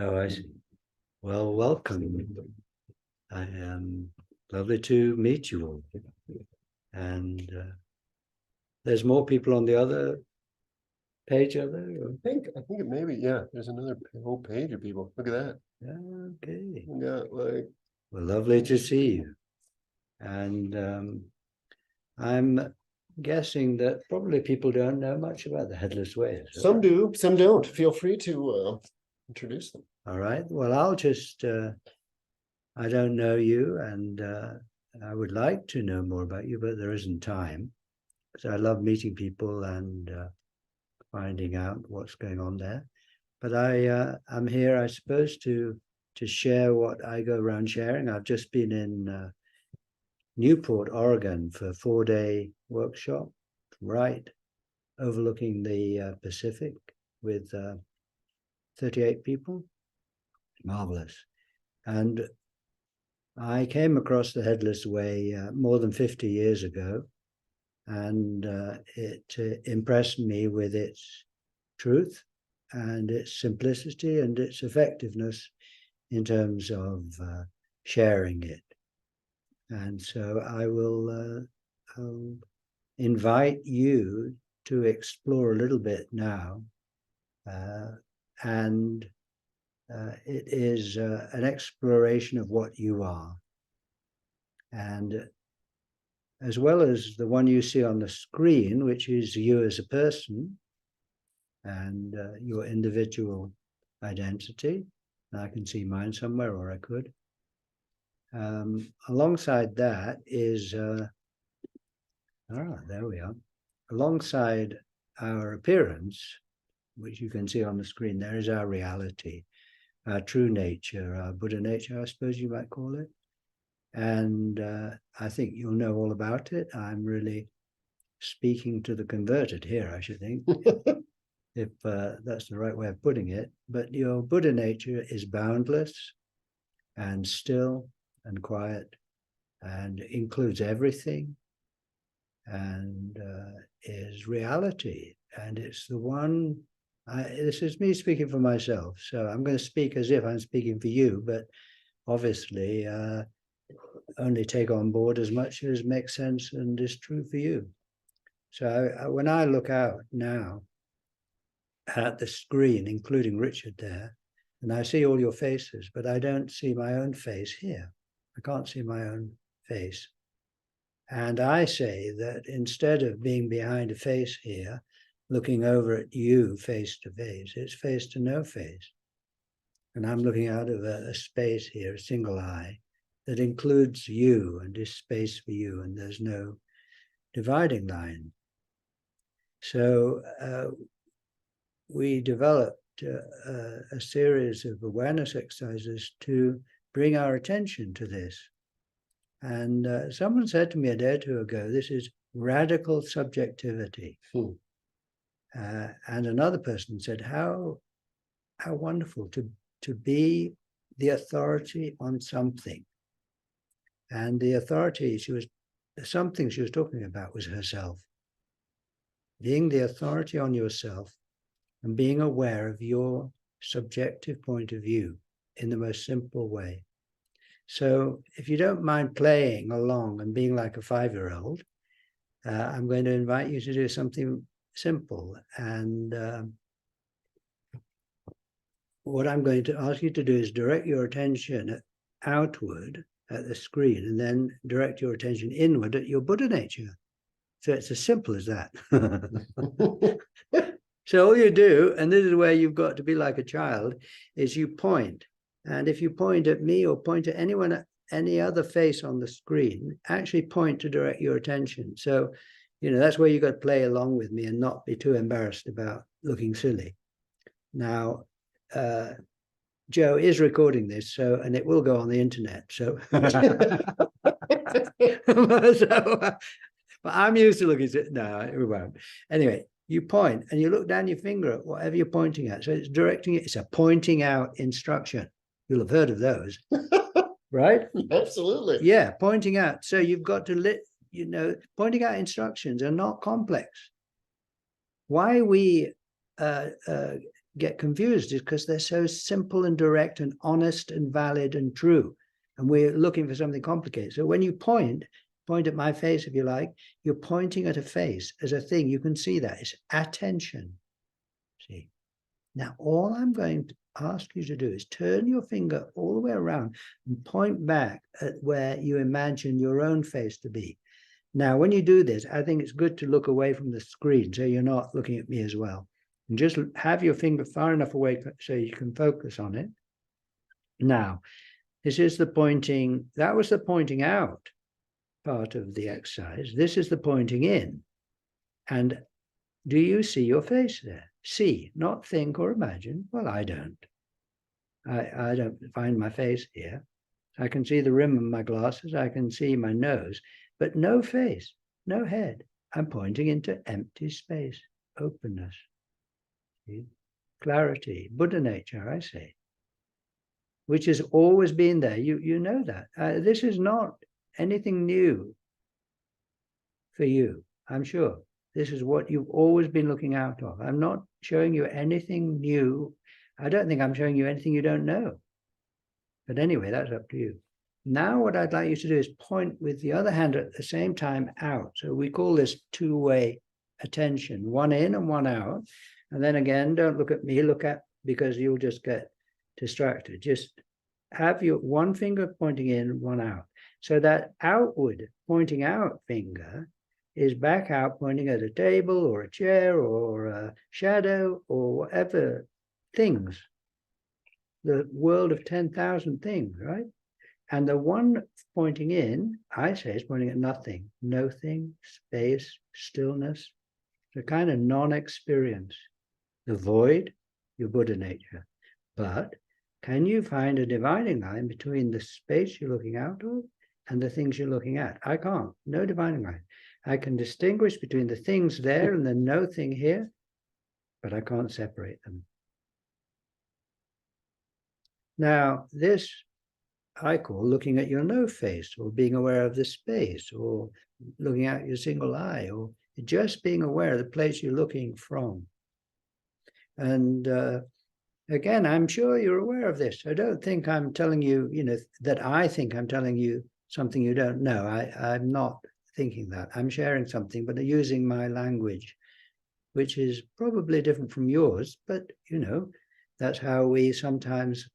Oh, I see. Well, welcome. I am lovely to meet you all. And there's more people on the other page, are there? I think it maybe, yeah, there's another whole page of people. Look at that. Okay. We got like, Well, lovely to see you. And I'm guessing that probably people don't know much about the Headless Way. some do, some don't. Feel free to introduce them. All right. Well, I'll just, I don't know you, and I would like to know more about you, but there isn't time. Because I love meeting people and finding out what's going on there. But I'm here, I suppose, to share what I go around sharing. I've just been in Newport, Oregon for a 4-day workshop, right overlooking the Pacific with 38 people. Marvelous. And I came across the Headless Way more than 50 years ago, and it impressed me with its truth and its simplicity and its effectiveness in terms of sharing it. And so I will invite you to explore a little bit now. And it is an exploration of what you are. And as well as the one you see on the screen, which is you as a person and your individual identity. And I can see mine somewhere, or I could. Alongside that is, there we are. Alongside our appearance, which you can see on the screen, there is our reality, our true nature, our Buddha nature, I suppose you might call it. And I think you'll know all about it. I'm really speaking to the converted here, I should think, if that's the right way of putting it. But your Buddha nature is boundless and still and quiet and includes everything and is reality. And it's the one, this is me speaking for myself. So I'm going to speak as if I'm speaking for you, but obviously only take on board as much as makes sense and is true for you. So when I look out now at the screen, including Richard there, and I see all your faces, but I don't see my own face here. I can't see my own face. And I say that instead of being behind a face here, looking over at you face to face, it's face to no face. And I'm looking out of a space here, a single eye, that includes you and is space for you, and there's no dividing line. So we developed a series of awareness exercises to bring our attention to this. And someone said to me a day or two ago, this is radical subjectivity. And another person said, how wonderful to be the authority on something. And the authority, something she was talking about was herself. Being the authority on yourself and being aware of your subjective point of view in the most simple way. So if you don't mind playing along and being like a 5-year-old, I'm going to invite you to do something simple. And what I'm going to ask you to do is direct your attention outward at the screen and then direct your attention inward at your Buddha nature. So it's as simple as that. So all you do, and this is where you've got to be like a child, is you point. And if you point at me or point at anyone, any other face on the screen, actually point to direct your attention. So, that's where you've got to play along with me and not be too embarrassed about looking silly. Now, Joe is recording this, and it will go on the internet. So, but I'm used to looking at, no, it won't. Anyway, you point and you look down your finger at whatever you're pointing at. So it's directing it. It's a pointing out instruction. You'll have heard of those, right? Absolutely. Yeah, pointing out. So you've got to pointing out instructions are not complex. Why we get confused is because they're so simple and direct and honest and valid and true. And we're looking for something complicated. So when you point at my face, if you like, you're pointing at a face as a thing. You can see that. It's attention. See? Now, all I'm going to ask you to do is turn your finger all the way around and point back at where you imagine your own face to be. Now, when you do this, I think it's good to look away from the screen so you're not looking at me as well. And just have your finger far enough away so you can focus on it. Now, this is the pointing, that was the pointing out part of the exercise. This is the pointing in. And do you see your face there? See, not think or imagine. Well, I don't. I don't find my face here. I can see the rim of my glasses. I can see my nose, but no face, no head. I'm pointing into empty space, openness, see? Clarity, Buddha nature, I say, which has always been there. You know that. This is not anything new for you, I'm sure. This is what you've always been looking out of. I'm not showing you anything new. I don't think I'm showing you anything you don't know. But anyway, that's up to you. Now what I'd like you to do is point with the other hand at the same time out. So we call this two-way attention, one in and one out. And then again, don't look at me, look at, because you'll just get distracted. Just have your one finger pointing in, one out. So that outward pointing out finger is back out pointing at a table or a chair or a shadow or whatever things, the world of 10,000 things, right? And the one pointing in, I say, is pointing at nothing, nothing, space, stillness, the kind of non-experience, the void, your Buddha nature. But can you find a dividing line between the space you're looking out of and the things you're looking at? I can't, no dividing line. I can distinguish between the things there and the no thing here, but I can't separate them. Now, this I call looking at your no face, or being aware of the space, or looking at your single eye, or just being aware of the place you're looking from. And again, I'm sure you're aware of this. I don't think I'm telling you, that I think I'm telling you something you don't know. I'm not thinking that. I'm sharing something, but using my language, which is probably different from yours, but that's how we sometimes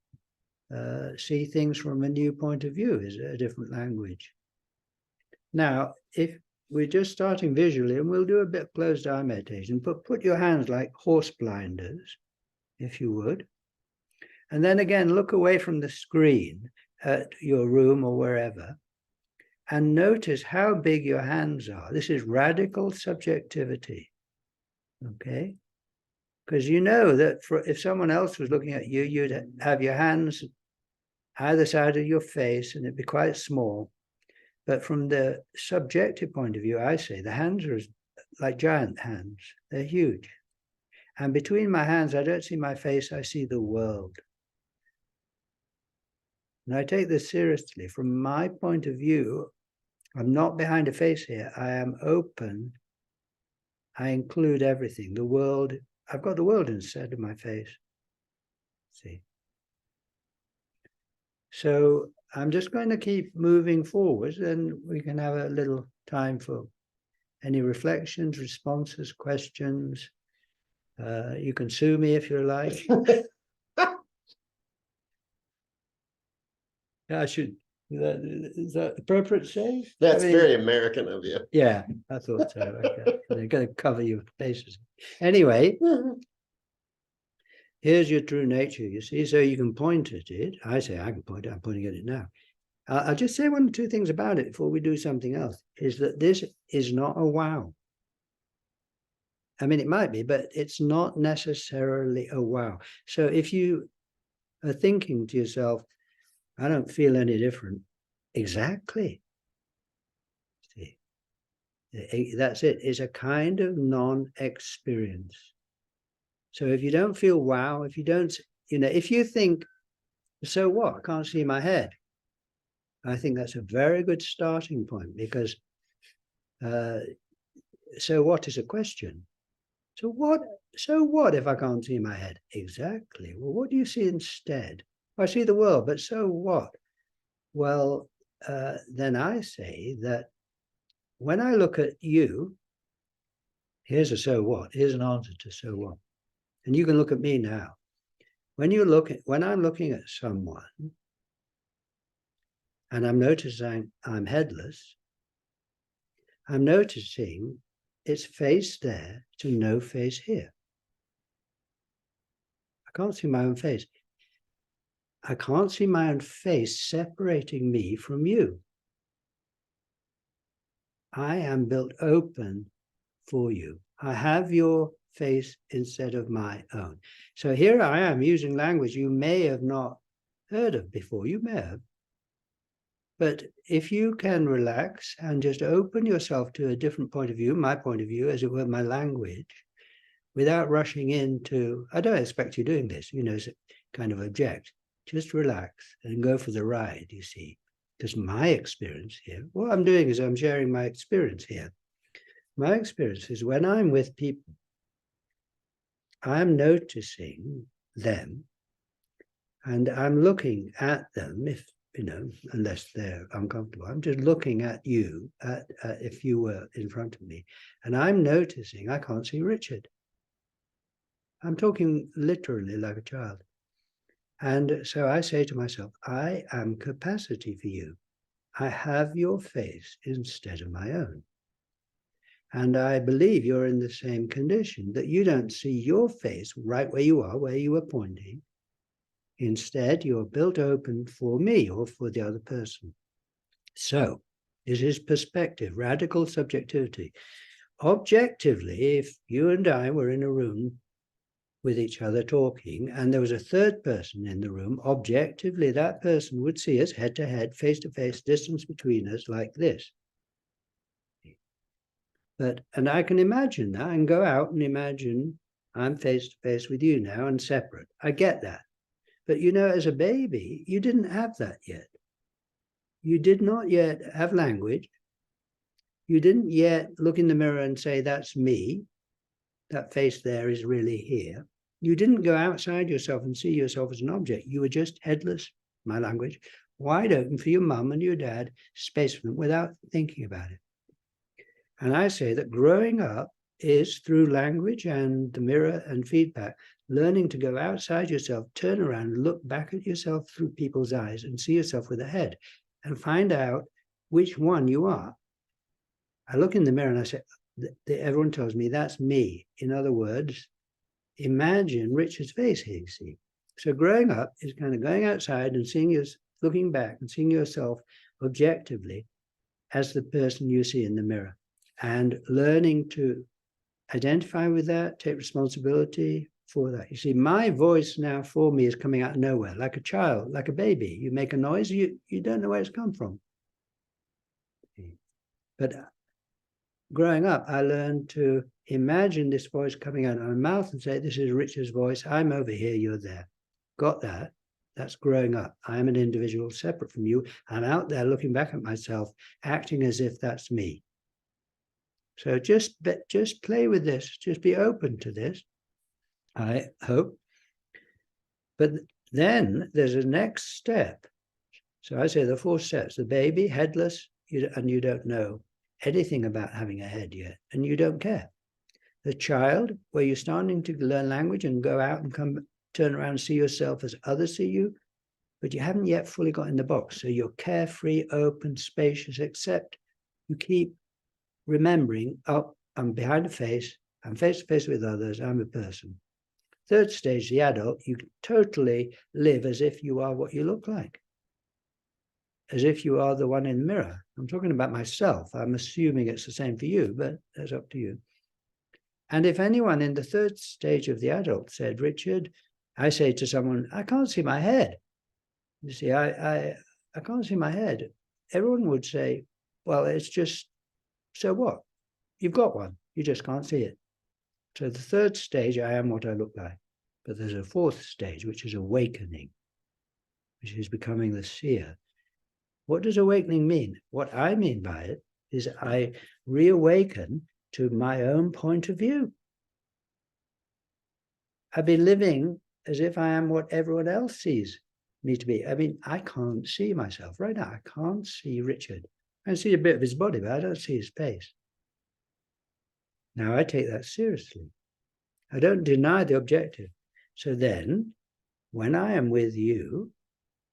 see things from a new point of view, is a different language. Now, if we're just starting visually, and we'll do a bit of closed eye meditation, but put your hands like horse blinders, if you would. And then again, look away from the screen at your room or wherever, and notice how big your hands are. This is radical subjectivity, okay? Because you know that if someone else was looking at you, you'd have your hands either side of your face and it'd be quite small. But from the subjective point of view, I say the hands are like giant hands. They're huge. And between my hands, I don't see my face, I see the world. And I take this seriously. From my point of view, I'm not behind a face here. I am open. I include everything. The world, I've got the world instead of my face. See? So I'm just going to keep moving forward, and we can have a little time for any reflections, responses, questions. You can sue me if you like. Yeah, I should. Is that appropriate to say? That's very American of you. Yeah, I thought so. Okay. They're going to cover your faces. Anyway, here's your true nature, you see. So you can point at it. I say I can point. I'm pointing at it now. I'll just say one or two things about it before we do something else. Is that this is not a wow. I mean, it might be, but it's not necessarily a wow. So if you are thinking to yourself, I don't feel any different. Exactly. See, that's it. It's a kind of non-experience. So if you don't feel wow, if you don't, if you think, so what? I can't see my head. I think that's a very good starting point, because so what is a question? So what? so what if I can't see my head? Exactly. Well, what do you see instead? I see the world, but so what? Well, then I say that when I look at you, here's a so what. Here's an answer to so what. And you can look at me now. When I'm looking at someone and I'm noticing I'm headless, I'm noticing it's face there to no face here. I can't see my own face. I can't see my own face separating me from you. I am built open for you. I have your face instead of my own. So here I am using language you may have not heard of before. You may have. But if you can relax and just open yourself to a different point of view, my point of view, as it were, my language, without rushing into, I don't expect you doing this, kind of object. Just relax and go for the ride, you see. Because my experience here, what I'm doing is I'm sharing my experience here. My experience is when I'm with people, I'm noticing them and I'm looking at them, unless they're uncomfortable. I'm just looking at you, if you were in front of me, and I'm noticing I can't see Richard. I'm talking literally like a child. And so I say to myself, I am capacity for you. I have your face instead of my own. And I believe you're in the same condition, that you don't see your face right where you are, where you were pointing. Instead, you're built open for me or for the other person. So this is perspective, radical subjectivity. Objectively, if you and I were in a room with each other talking, and there was a third person in the room, objectively, that person would see us head to head, face to face, distance between us like this. And I can imagine that and go out and imagine I'm face to face with you now and separate. I get that. But as a baby, you didn't have that yet. You did not yet have language. You didn't yet look in the mirror and say, that's me. That face there is really here. You didn't go outside yourself and see yourself as an object. You were just headless, my language, wide open for your mum and your dad, space for them without thinking about it. And I say that growing up is through language and the mirror and feedback, learning to go outside yourself, turn around, look back at yourself through people's eyes and see yourself with a head and find out which one you are. I look in the mirror and I say, everyone tells me that's me. In other words, imagine Richard's face here, you see. So growing up is kind of going outside and looking back and seeing yourself objectively as the person you see in the mirror, and learning to identify with that, take responsibility for that. You see, my voice now for me is coming out of nowhere, like a child, like a baby. You make a noise, you don't know where it's come from. But growing up, I learned to imagine this voice coming out of my mouth and say, this is Richard's voice. I'm over here, you're there. Got that? That's growing up. I am an individual separate from you. I'm out there looking back at myself, acting as if that's me. So just play with this. Just be open to this, I hope. But then there's a next step. So I say the 4 steps. The baby, headless, and you don't know anything about having a head yet, and you don't care. The child, where you're starting to learn language and go out and turn around and see yourself as others see you, but you haven't yet fully got in the box. So you're carefree, open, spacious, except you keep remembering, I'm behind a face, I'm face to face with others, I'm a person. Third stage, the adult, you totally live as if you are what you look like, as if you are the one in the mirror. I'm talking about myself. I'm assuming it's the same for you, but that's up to you. And if anyone in the third stage of the adult said, Richard, I say to someone, I can't see my head. You see, I can't see my head. Everyone would say, well, it's just, so what? You've got one. You just can't see it. So the third stage, I am what I look like. But there's a 4th stage, which is awakening, which is becoming the seer. What does awakening mean? What I mean by it is I reawaken to my own point of view. I've been living as if I am what everyone else sees me to be. I mean, I can't see myself right now. I can't see Richard. I can see a bit of his body, but I don't see his face. Now I take that seriously. I don't deny the objective. So then, when I am with you,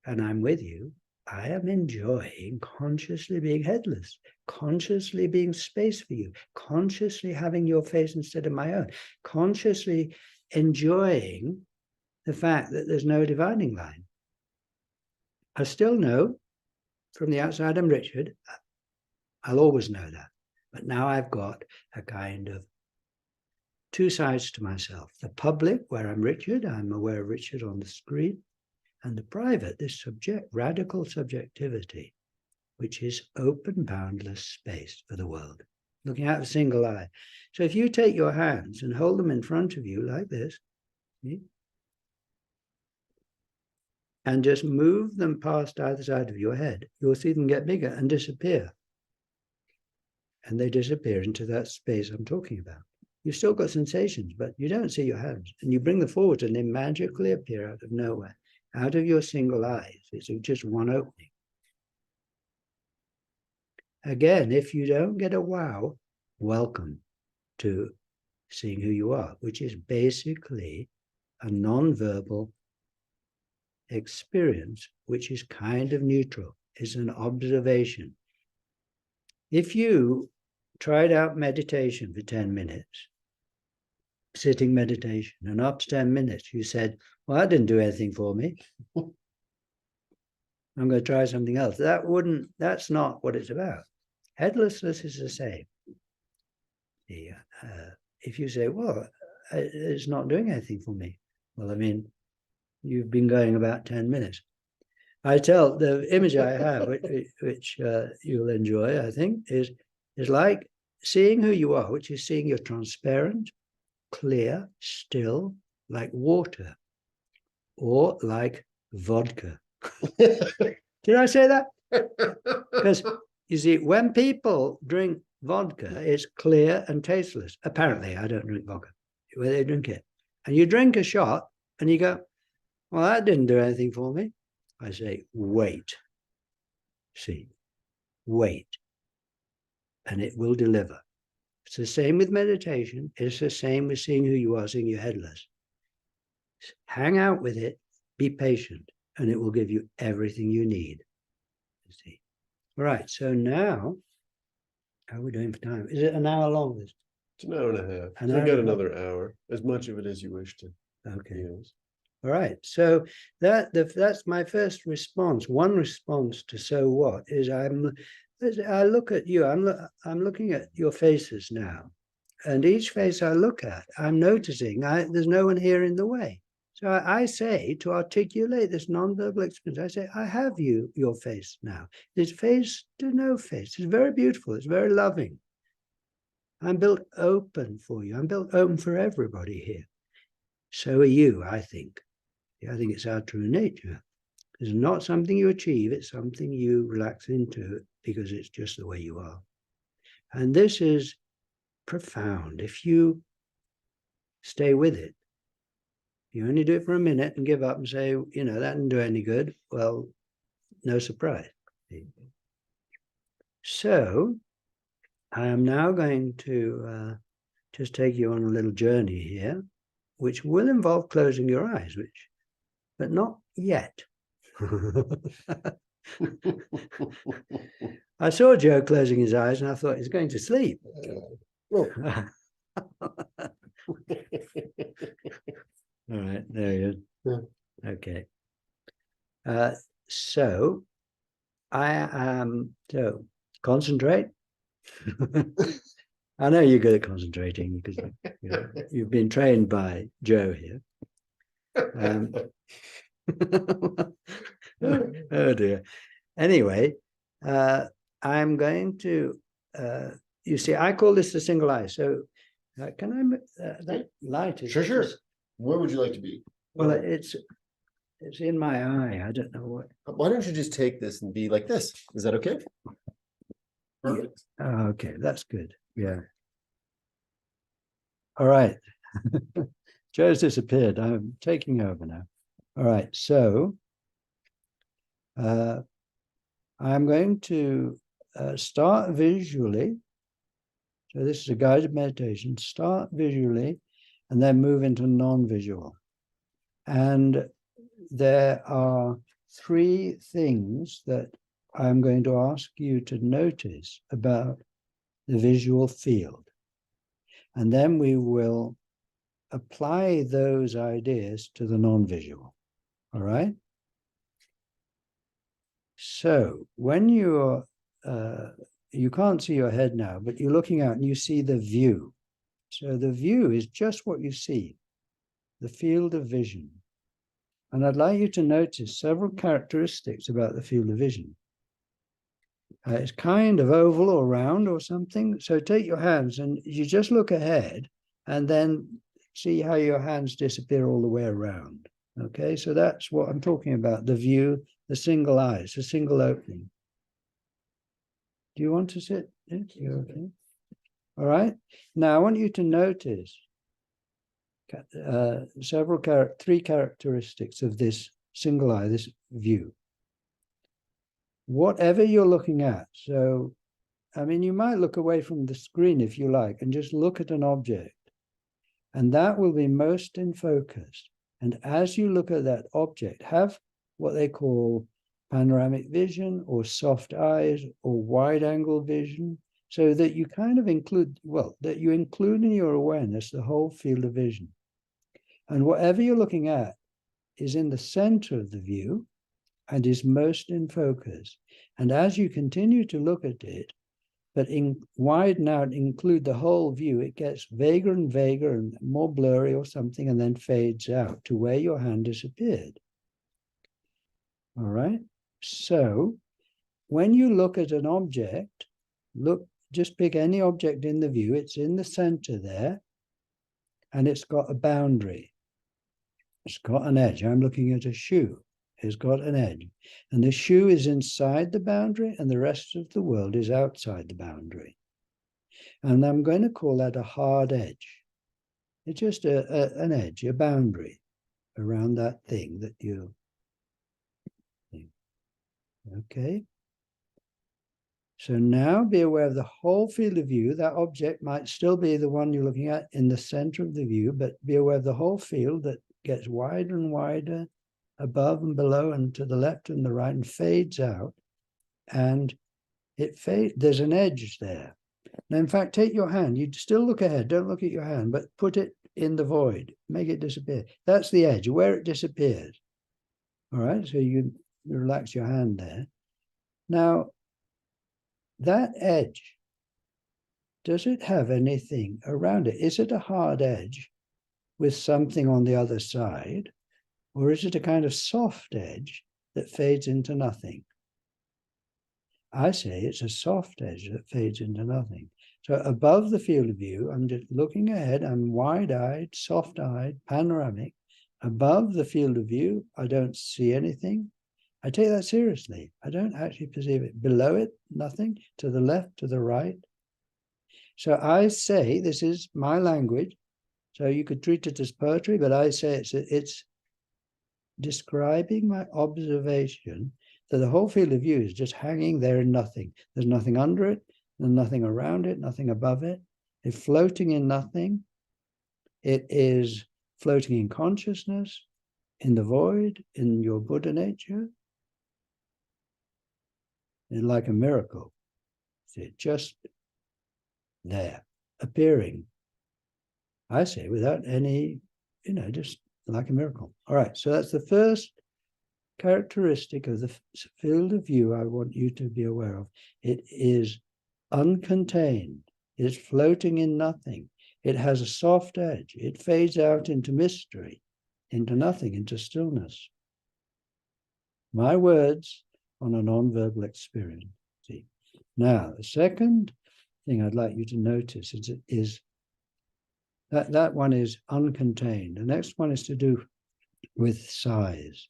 and I'm with you, I am enjoying consciously being headless, consciously being space for you, consciously having your face instead of my own, consciously enjoying the fact that there's no dividing line. I still know from the outside I'm Richard. I'll always know that. But now I've got a kind of two sides to myself. The public, where I'm Richard, I'm aware of Richard on the screen, and the private, this radical subjectivity, which is open, boundless space for the world, looking out of a single eye. So if you take your hands and hold them in front of you like this, and just move them past either side of your head, you'll see them get bigger and disappear. And they disappear into that space I'm talking about. You've still got sensations, but you don't see your hands. And you bring them forward and they magically appear out of nowhere, out of your single eyes. It's just one opening. Again, if you don't get a wow, welcome to seeing who you are, which is basically a non-verbal experience, which is kind of neutral. It's an observation. If you tried out meditation for 10 minutes, sitting meditation, and after 10 minutes you said, well, that didn't do anything for me, I'm going to try something else. That's not what it's about. Headlessness is the same. If you say, well, it's not doing anything for me. Well, I mean, you've been going about 10 minutes. I tell the image I have, which you'll enjoy, I think, is like seeing who you are, which is seeing you're transparent, clear, still, like water, or like vodka. Did I say that? Because you see, when people drink vodka, it's clear and tasteless. Apparently, I don't drink vodka. Where they drink it, and you drink a shot, and you go, "Well, that didn't do anything for me." I say, "Wait, see, wait, and it will deliver." It's the same with meditation. It's the same with seeing who you are, seeing you're headless. Hang out with it. Be patient, and it will give you everything you need. You see. All right. So now, how are we doing for time? Is it an hour long? This? It's an hour and a half. An So hour I got and a half. another hour, as much of it as you wish to Okay. use. All right. So that's my first response. One response to so what is I look at you. I'm looking at your faces now, and each face I look at, I'm noticing there's no one here in the way. So I say, to articulate this nonverbal experience, I say, I have your face now. It's face to no face. It's very beautiful. It's very loving. I'm built open for you. I'm built open for everybody here. So are you, I think. I think it's our true nature. It's not something you achieve. It's something you relax into because it's just the way you are. And this is profound. If you stay with it, you only do it for a minute and give up and say, that didn't do any good. Well, no surprise. So I am now going to just take you on a little journey here, which will involve closing your eyes, but not yet. I saw Joe closing his eyes and I thought he's going to sleep. All right, there you go. Okay. So concentrate. I know you're good at concentrating because you've been trained by Joe here. Oh dear. Anyway, I'm going to, you see, I call this the single eye. So can I, that light is... Sure. Where would you like to be? Well, it's in my eye. I don't know what. Why don't you just take this and be like this? Is that okay? Perfect. Yeah. Oh, okay, that's good. Yeah. All right. Joe's disappeared. I'm taking over now. All right, so I'm going to start visually. So this is a guided meditation. Start visually and then move into non-visual. And there are three things that I'm going to ask you to notice about the visual field. And then we will apply those ideas to the non-visual. All right? So when you're, you can't see your head now, but you're looking out and you see the view. So the view is just what you see, the field of vision. And I'd like you to notice several characteristics about the field of vision. It's kind of oval or round or something. So take your hands and you just look ahead and then see how your hands disappear all the way around. Okay, so that's what I'm talking about, the view, the single eyes, the single opening. Do you want to sit? You're okay. All right. Now I want you to notice three characteristics of this single eye, this view. Whatever you're looking at, so, I mean, you might look away from the screen if you like and just look at an object, and that will be most in focus. And as you look at that object, have what they call panoramic vision or soft eyes or wide angle vision, so that you kind of include, well, that you include in your awareness the whole field of vision. And whatever you're looking at is in the center of the view and is most in focus. And as you continue to look at it, but widen out, include the whole view, it gets vaguer and vaguer and more blurry or something, and then fades out to where your hand disappeared. All right. So when you look at an object, just pick any object in the view. It's in the center there, and it's got a boundary. It's got an edge. I'm looking at a shoe. It's got an edge. And the shoe is inside the boundary, and the rest of the world is outside the boundary. And I'm going to call that a hard edge. It's just an edge, a boundary around that thing that you... Okay. So now be aware of the whole field of view. That object might still be the one you're looking at in the center of the view, but be aware of the whole field that gets wider and wider above and below and to the left and the right and fades out. And there's an edge there. Now, in fact, take your hand. You still look ahead. Don't look at your hand, but put it in the void. Make it disappear. That's the edge, where it disappears. All right, so you relax your hand there. Now, that edge, does it have anything around it? Is it a hard edge with something on the other side? Or is it a kind of soft edge that fades into nothing? I say it's a soft edge that fades into nothing. So above the field of view, I'm just looking ahead. I'm wide-eyed, soft-eyed, panoramic. Above the field of view, I don't see anything. I take that seriously. I don't actually perceive it. Below it, nothing. To the left, to the right. So I say, this is my language. So you could treat it as poetry, but I say it's describing my observation that the whole field of view is just hanging there in nothing. There's nothing under it, there's nothing around it, nothing above it. It's floating in nothing. It is floating in consciousness, in the void, in your Buddha nature. It's like a miracle. It's just there, appearing. I say without any, just like a miracle. All right, so that's the first characteristic of the field of view I want you to be aware of. It is uncontained. It's floating in nothing. It has a soft edge. It fades out into mystery, into nothing, into stillness. My words on a non-verbal experience. See? Now, the second thing I'd like you to notice is that one is uncontained. The next one is to do with size.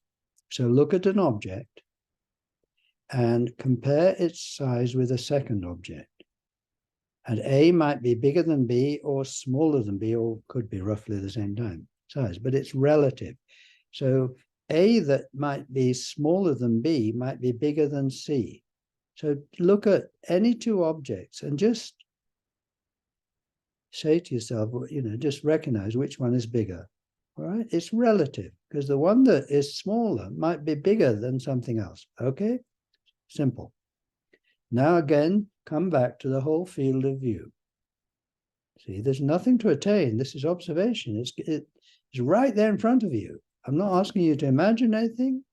So look at an object and compare its size with a second object. And A might be bigger than B or smaller than B, or could be roughly the same time. size, but it's relative. So A that might be smaller than B might be bigger than C. So look at any two objects and just say to yourself, just recognize which one is bigger. All right, it's relative because the one that is smaller might be bigger than something else. Okay, simple. Now again, come back to the whole field of view. See, there's nothing to attain. This is observation. It's right there in front of you. I'm not asking you to imagine anything.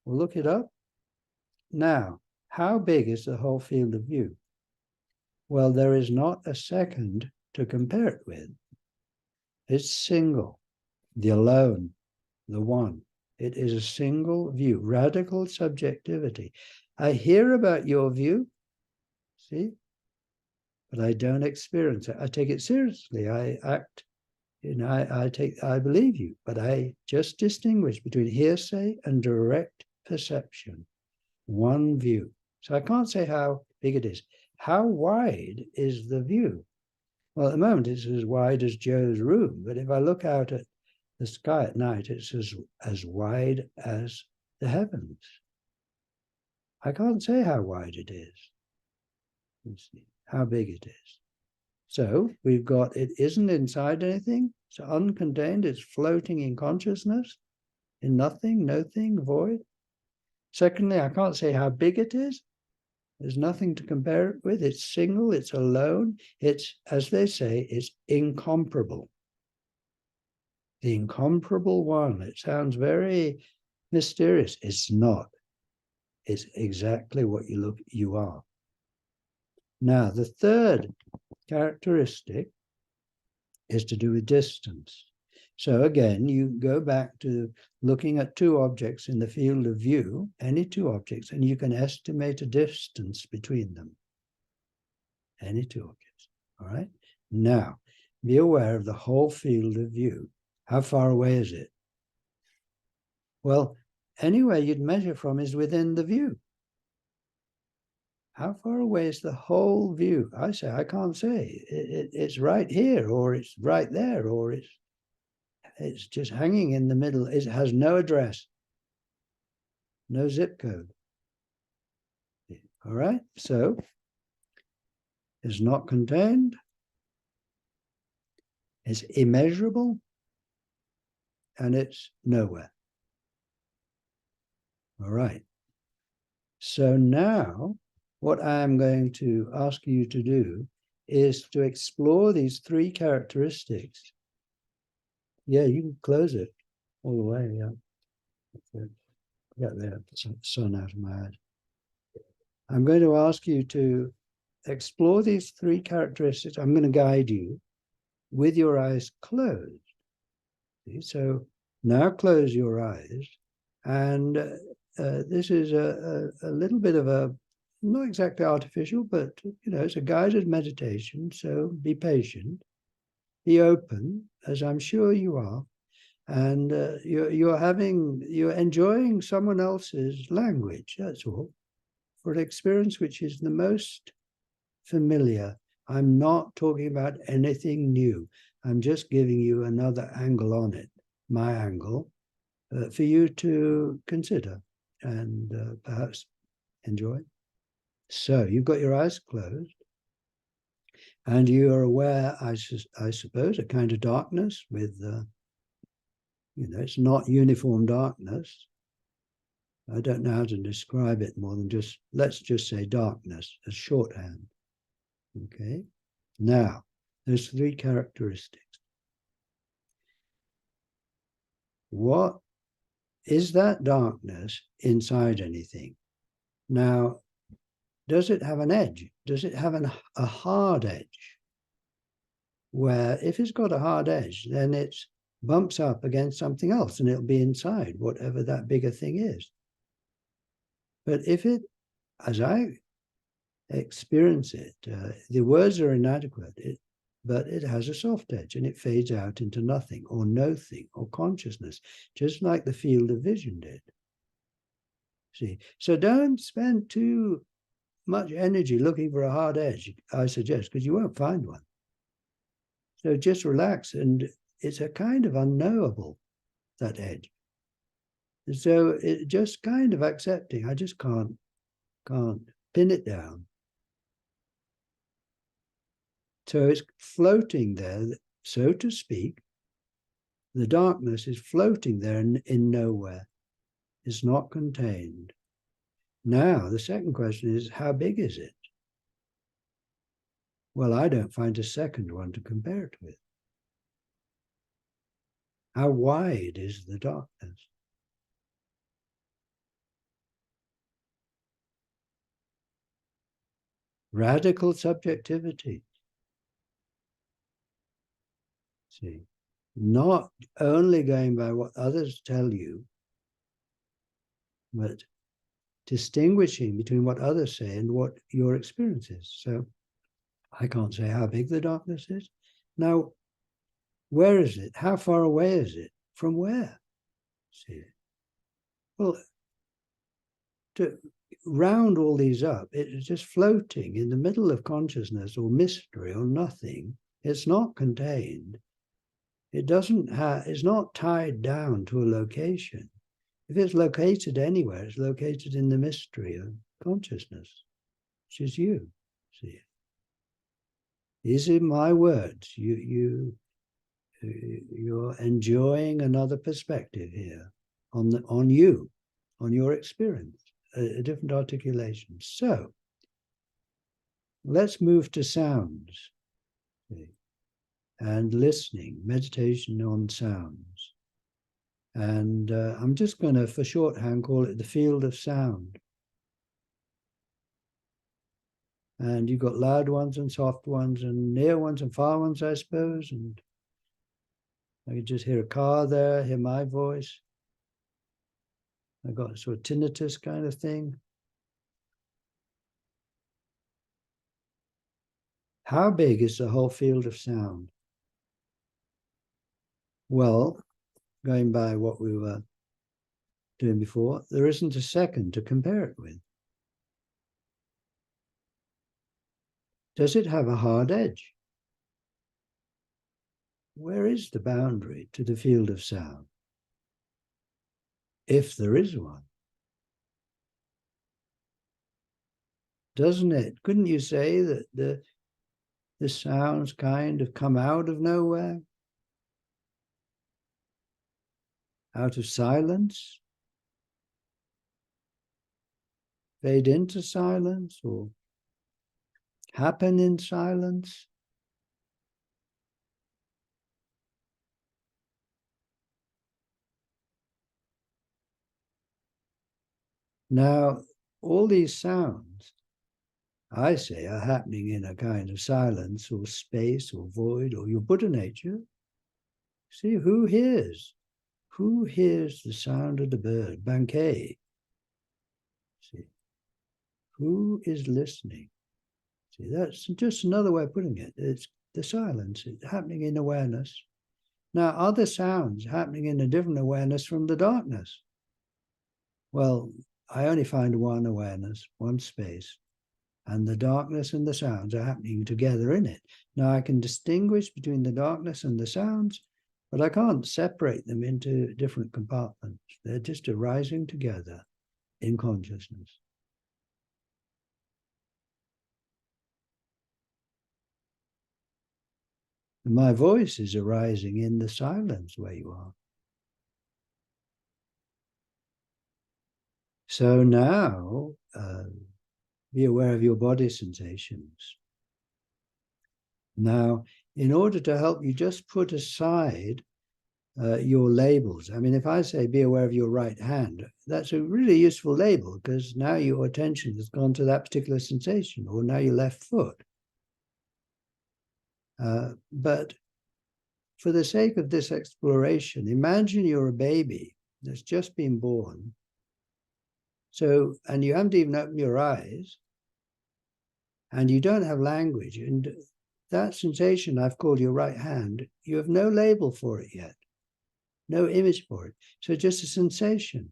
We'll look it up. Now, how big is the whole field of view? Well, there is not a second to compare it with. It's single, the alone, the one. It is a single view, radical subjectivity. I hear about your view, see, but I don't experience it. I take it seriously. I act, I believe you, but I just distinguish between hearsay and direct perception. One view. So I can't say how big it is. How wide is the view? Well, at the moment, it's as wide as Joe's room. But if I look out at the sky at night, it's as wide as the heavens. I can't say how wide it is. Let's see how big it is. So we've got, it isn't inside anything. It's uncontained. It's floating in consciousness, in nothing, nothing, void. Secondly, I can't say how big it is. There's nothing to compare it with. It's single, it's alone. It's, as they say, it's incomparable. The incomparable one. It sounds very mysterious. It's not. It's exactly what you are. Now, the third characteristic is to do with distance. So again, you go back to looking at two objects in the field of view, any two objects, and you can estimate a distance between them. Any two objects, all right? Now, be aware of the whole field of view. How far away is it? Well, anywhere you'd measure from is within the view. How far away is the whole view? I say, I can't say. It's right here, or it's right there, or it's just hanging in the middle. It has no address, no zip code. All right, so it's not contained. It's immeasurable, and it's nowhere. All right. So now what I'm going to ask you to do is to explore these three characteristics. Yeah, you can close it all the way, yeah. Get the sun out of my eyes. I'm going to ask you to explore these three characteristics. I'm going to guide you with your eyes closed. See? So now close your eyes, and this is a little bit of a, not exactly artificial, but it's a guided meditation. So be patient, be open, as I'm sure you are, and you're enjoying someone else's language. That's all, for an experience which is the most familiar. I'm not talking about anything new. I'm just giving you another angle on it, my angle, for you to consider and perhaps enjoy. So you've got your eyes closed, and you are aware, I suppose, a kind of darkness with, it's not uniform darkness. I don't know how to describe it more than just, let's just say darkness as shorthand. Okay. Now, there's three characteristics. What is that darkness inside anything? Now, does it have an edge? Does it have a hard edge? Where if it's got a hard edge, then it bumps up against something else and it'll be inside, whatever that bigger thing is. But if it, as I experience it, the words are inadequate, but it has a soft edge and it fades out into nothing or nothing or consciousness, just like the field of vision did. See, so don't spend too much energy looking for a hard edge, I suggest, because you won't find one. So just relax and it's a kind of unknowable, that edge. So it just kind of accepting, I just can't pin it down. So it's floating there, so to speak. The darkness is floating there in nowhere. It's not contained. Now, the second question is, how big is it? Well, I don't find a second one to compare it with. How wide is the darkness? Radical subjectivity. See, not only going by what others tell you, but distinguishing between what others say and what your experience is. So I can't say how big the darkness is. Now, where is it? How far away is it? From where? See, well, to round all these up, it's just floating in the middle of consciousness or mystery or nothing. It's not contained. It doesn't have, it's not tied down to a location. If it's located anywhere, it's located in the mystery of consciousness, which is you. See, these are my words. You're enjoying another perspective here on you, on your experience, a different articulation. So let's move to sounds. See, and listening, meditation on sounds. And I'm just going to, for shorthand, call it the field of sound. And you've got loud ones and soft ones and near ones and far ones, I suppose. And I could just hear a car there, hear my voice. I got a sort of tinnitus kind of thing. How big is the whole field of sound? Well, going by what we were doing before, there isn't a second to compare it with. Does it have a hard edge? Where is the boundary to the field of sound? If there is one. Doesn't it? Couldn't you say that the sounds kind of come out of nowhere? Out of silence? Fade into silence or happen in silence? Now, all these sounds, I say, are happening in a kind of silence or space or void or your Buddha nature. See, who hears? Who hears the sound of the bird? Bankei. See, who is listening? See, that's just another way of putting it. It's the silence. It's happening in awareness. Now, are the sounds happening in a different awareness from the darkness? Well, I only find one awareness, one space, and the darkness and the sounds are happening together in it. Now, I can distinguish between the darkness and the sounds, but I can't separate them into different compartments. They're just arising together in consciousness. And my voice is arising in the silence where you are. So now, be aware of your body sensations. Now, in order to help you, just put aside your labels. I mean, if I say be aware of your right hand, that's a really useful label because now your attention has gone to that particular sensation, or now your left foot. But for the sake of this exploration, imagine you're a baby that's just been born. So, and you haven't even opened your eyes, and you don't have language, and that sensation I've called your right hand, you have no label for it yet, no image for it. So just a sensation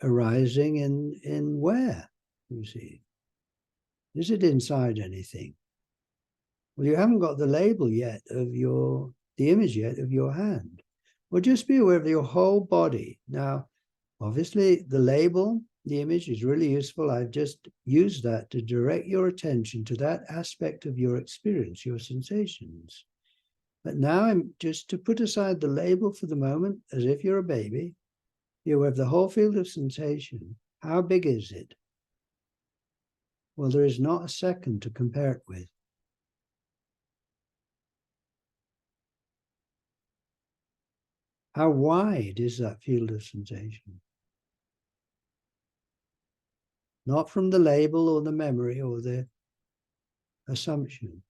arising in where, you see? Is it inside anything? Well, you haven't got the label yet of the image yet of your hand. Well, just be aware of your whole body. Now, obviously, the label, the image is really useful. I've just used that to direct your attention to that aspect of your experience, your sensations. But now I'm just to put aside the label for the moment, as if you're a baby. You're aware of the whole field of sensation. How big is it? Well, there is not a second to compare it with. How wide is that field of sensation? Not from the label or the memory or the assumption.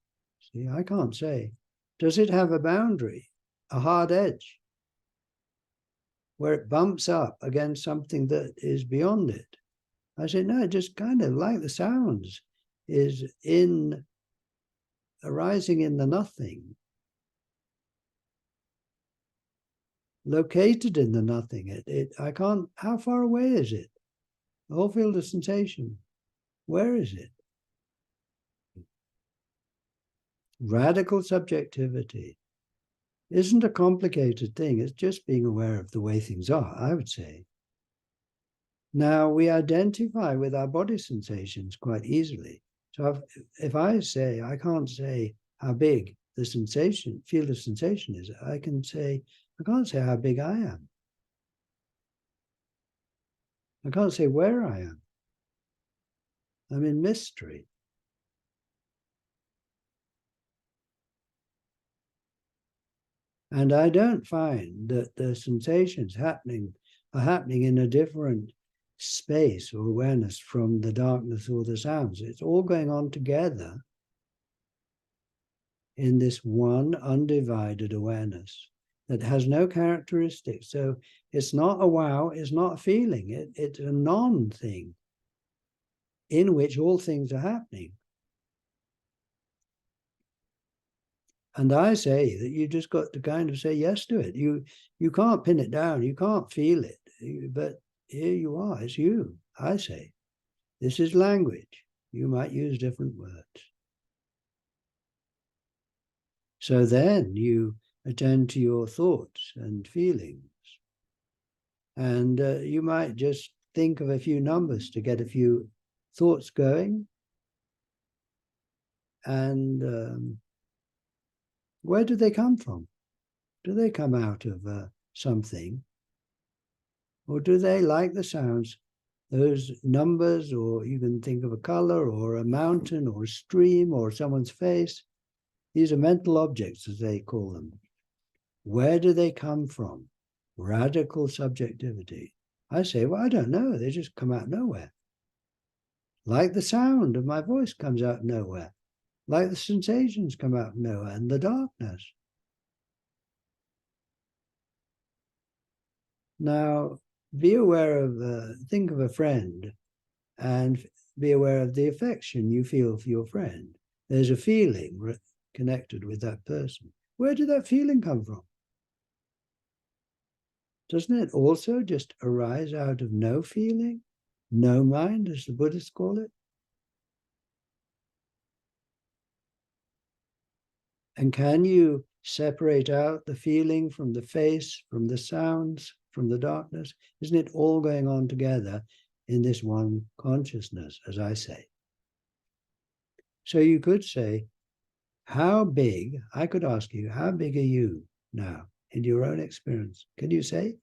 See, I can't say. Does it have a boundary, a hard edge, where it bumps up against something that is beyond it? I said, no, just kind of like the sounds is arising in the nothing, located in the nothing. I can't, how far away is it? The whole field of sensation, where is it? Radical subjectivity isn't a complicated thing. It's just being aware of the way things are, I would say. Now, we identify with our body sensations quite easily. So if I say, I can't say how big the sensation, field of sensation is, I can't say how big I am. I can't say where I am. I'm in mystery. And I don't find that the sensations are happening in a different space or awareness from the darkness or the sounds. It's all going on together in this one undivided awareness that has no characteristics. So it's not a wow, it's not a feeling, it's a non-thing in which all things are happening. And I say that you just got to kind of say yes to it. You can't pin it down, you can't feel it, but here you are, it's you, I say. This is language. You might use different words. So then you attend to your thoughts and feelings. And you might just think of a few numbers to get a few thoughts going. And where do they come from? Do they come out of something? Or do they, like the sounds, those numbers, or you can think of a color or a mountain or a stream or someone's face? These are mental objects, as they call them. Where do they come from? Radical subjectivity. I say, well, I don't know. They just come out of nowhere. Like the sound of my voice comes out of nowhere. Like the sensations come out of nowhere and the darkness. Now, be aware of, think of a friend and be aware of the affection you feel for your friend. There's a feeling connected with that person. Where did that feeling come from? Doesn't it also just arise out of no feeling, no mind, as the Buddhists call it? And can you separate out the feeling from the face, from the sounds, from the darkness? Isn't it all going on together in this one consciousness, as I say? So you could say, how big, I could ask you, how big are you now in your own experience? Can you say?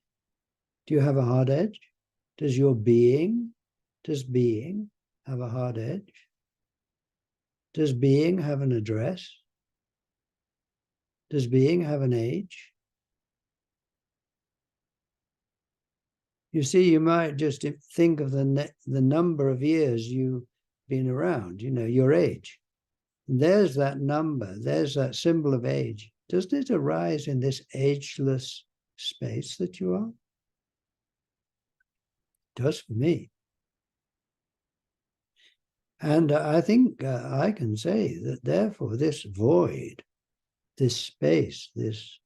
Do you have a hard edge? Does being have a hard edge? Does being have an address? Does being have an age? You see, you might just think of the number of years you've been around, your age. There's that number, there's that symbol of age. Doesn't it arise in this ageless space that you are? It does for me. And I think I can say that therefore this void, this space, this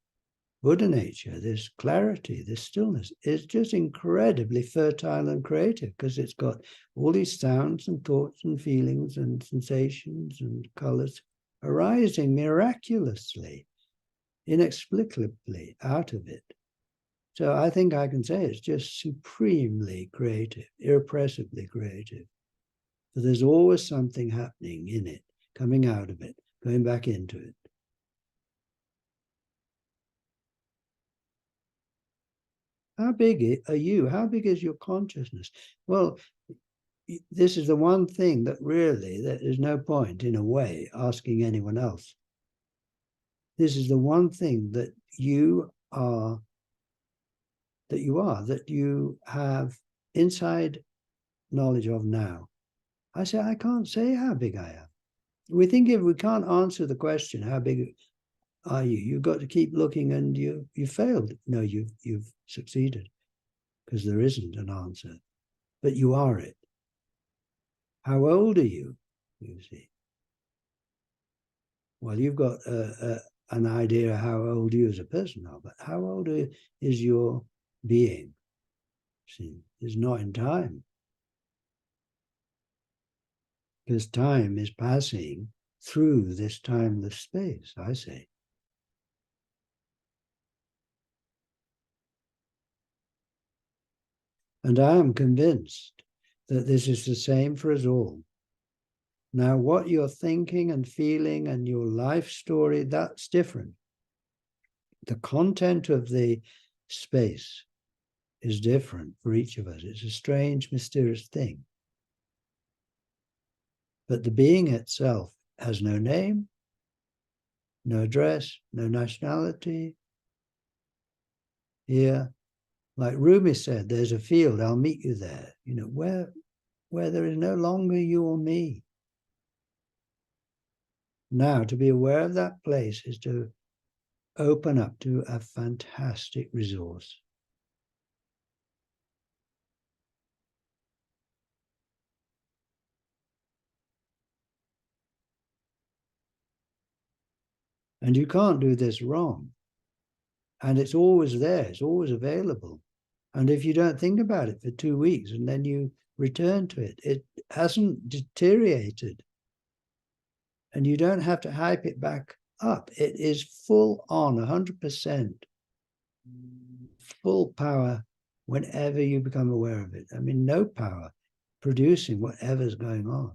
Buddha nature, this clarity, this stillness is just incredibly fertile and creative because it's got all these sounds and thoughts and feelings and sensations and colors arising miraculously, inexplicably out of it. So I think I can say it's just supremely creative, irrepressibly creative. So there's always something happening in it, coming out of it, going back into it. How big are you? How big is your consciousness? Well, this is the one thing that really, there is no point in a way asking anyone else. This is the one thing that you have inside knowledge of now. I say, I can't say how big I am. We think if we can't answer the question, how big are you? You've got to keep looking, and you failed. No, you've succeeded, because there isn't an answer, but you are it. How old are you? You see. Well, you've got an idea how old you as a person are, but how old is your being? See, is not in time, because time is passing through this timeless space, I say. And I am convinced that this is the same for us all. Now, what you're thinking and feeling and your life story, that's different. The content of the space is different for each of us. It's a strange, mysterious thing. But the being itself has no name, no address, no nationality. Here, like Rumi said, there's a field, I'll meet you there. You know, where there is no longer you or me. Now, to be aware of that place is to open up to a fantastic resource. And you can't do this wrong. And it's always there, it's always available. And if you don't think about it for 2 weeks and then you return to it, it hasn't deteriorated. And you don't have to hype it back up. It is full on, 100%, full power whenever you become aware of it. I mean, no power producing whatever's going on.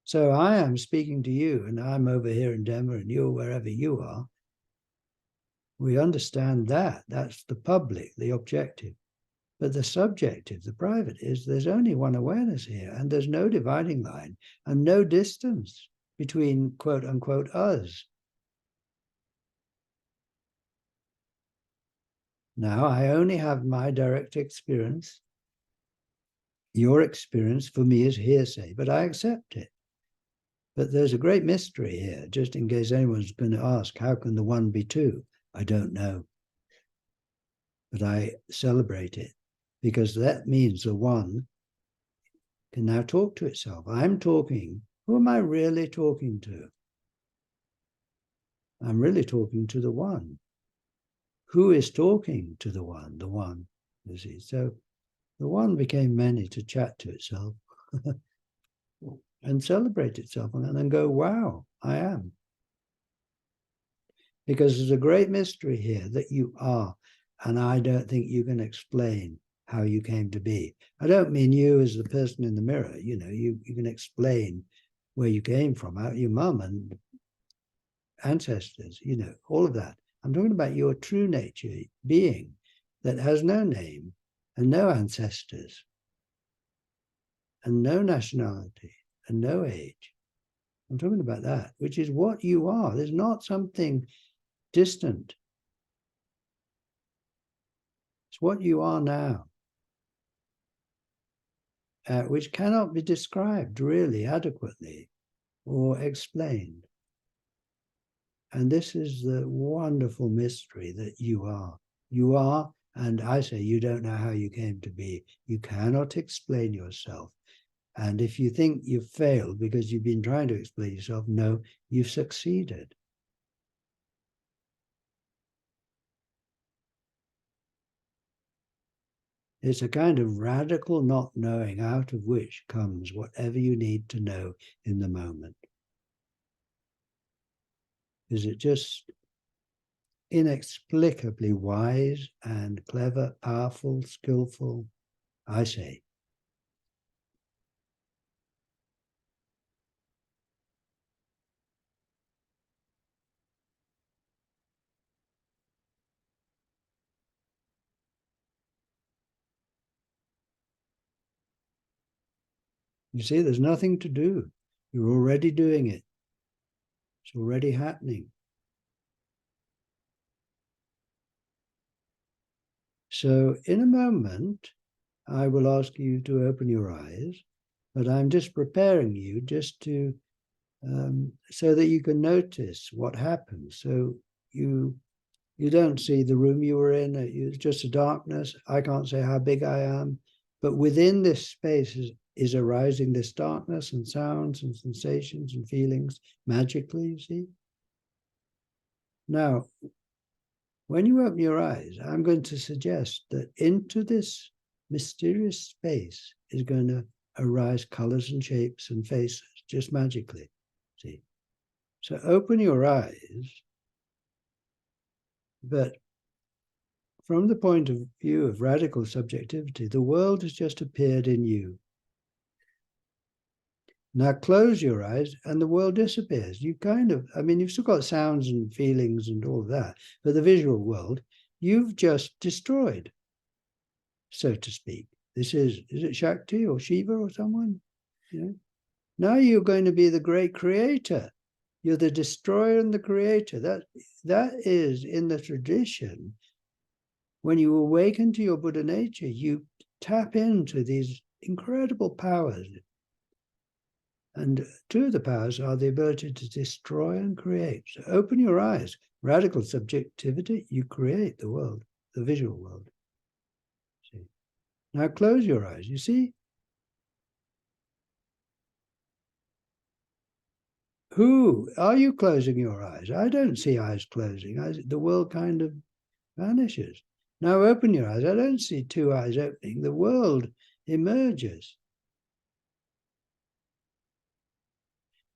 So I am speaking to you, and I'm over here in Denver, and you're wherever you are. We understand that. That's the public, the objective. But the subjective, the private, is there's only one awareness here, and there's no dividing line and no distance between quote unquote us. Now, I only have my direct experience. Your experience for me is hearsay, but I accept it. But there's a great mystery here, just in case anyone's going to ask, how can the one be two? I don't know. But I celebrate it, because that means the one can now talk to itself. I'm talking. Who am I really talking to? I'm really talking to the one. Who is talking to the one? The one, you see. So the one became many to chat to itself and celebrate itself, and then go, wow, I am. Because there's a great mystery here that you are, and I don't think you can explain how you came to be. I don't mean you as the person in the mirror. You know, you can explain where you came from, your mum and ancestors, you know, all of that. I'm talking about your true nature, being that has no name and no ancestors and no nationality and no age. I'm talking about that, which is what you are. There's not something distant. It's what you are now, which cannot be described really adequately or explained. And this is the wonderful mystery that you are. You are, and I say you don't know how you came to be. You cannot explain yourself. And if you think you've failed because you've been trying to explain yourself, no, you've succeeded. It's a kind of radical not knowing, out of which comes whatever you need to know in the moment. Is it just inexplicably wise and clever, powerful, skillful? I say. You see, there's nothing to do. You're already doing it. It's already happening. So in a moment, I will ask you to open your eyes, but I'm just preparing you just to, so that you can notice what happens. So you don't see the room you were in, it's just a darkness. I can't say how big I am, but within this space is arising this darkness and sounds and sensations and feelings magically, you see? Now, when you open your eyes, I'm going to suggest that into this mysterious space is going to arise colors and shapes and faces, just magically, see? So open your eyes, but from the point of view of radical subjectivity, the world has just appeared in you. Now close your eyes and the world disappears. You kind of, I mean, you've still got sounds and feelings and all of that, but the visual world, you've just destroyed, so to speak. Is it Shakti or Shiva or someone? You know? Now you're going to be the great creator. You're the destroyer and the creator. That is in the tradition. When you awaken to your Buddha nature, you tap into these incredible powers. And two of the powers are the ability to destroy and create. So open your eyes. Radical subjectivity, you create the world, the visual world. See? Now close your eyes. You see? Who? Are you closing your eyes? I don't see eyes closing. The world kind of vanishes. Now open your eyes. I don't see two eyes opening. The world emerges.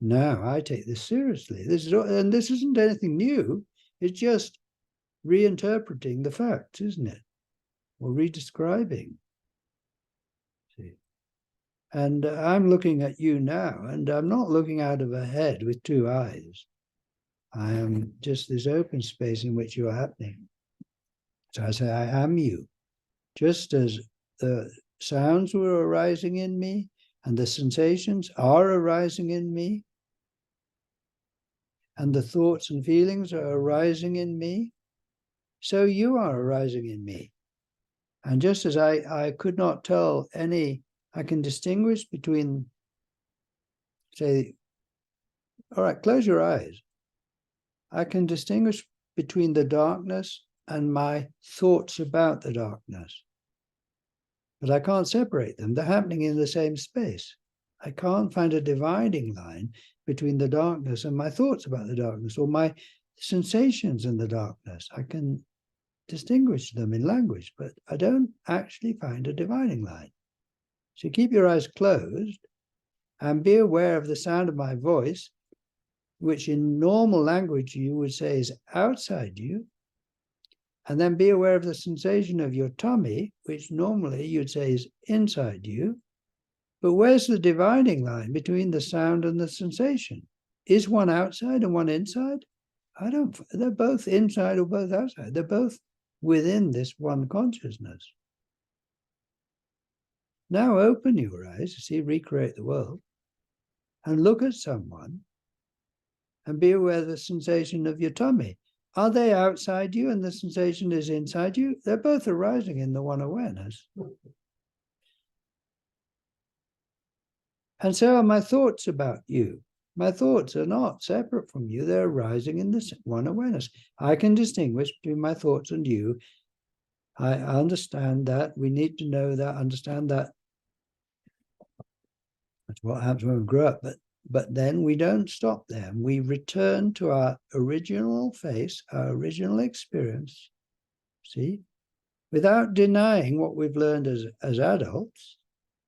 Now I take this seriously. This isn't anything new. It's just reinterpreting the facts, isn't it? Or redescribing. See? And I'm looking at you now, and I'm not looking out of a head with two eyes. I am just this open space in which you are happening. So I say, I am you. Just as the sounds were arising in me and the sensations are arising in me and the thoughts and feelings are arising in me, so you are arising in me. And just as I could not tell any, I can distinguish between, say, all right, close your eyes. I can distinguish between the darkness and my thoughts about the darkness. But I can't separate them. They're happening in the same space. I can't find a dividing line between the darkness and my thoughts about the darkness or my sensations in the darkness. I can distinguish them in language, but I don't actually find a dividing line. So keep your eyes closed and be aware of the sound of my voice, which in normal language you would say is outside you. And then be aware of the sensation of your tummy, which normally you'd say is inside you. But where's the dividing line between the sound and the sensation? Is one outside and one inside? They're both inside or both outside. They're both within this one consciousness. Now open your eyes to see, recreate the world, and look at someone and be aware of the sensation of your tummy. Are they outside you and the sensation is inside you? They're both arising in the one awareness. And so are my thoughts about you. My thoughts are not separate from you. They're arising in this one awareness. I can distinguish between my thoughts and you. I understand that. We need to know that, understand that. That's what happens when we grow up. But then we don't stop there. We return to our original face, our original experience. See? without denying what we've learned as adults.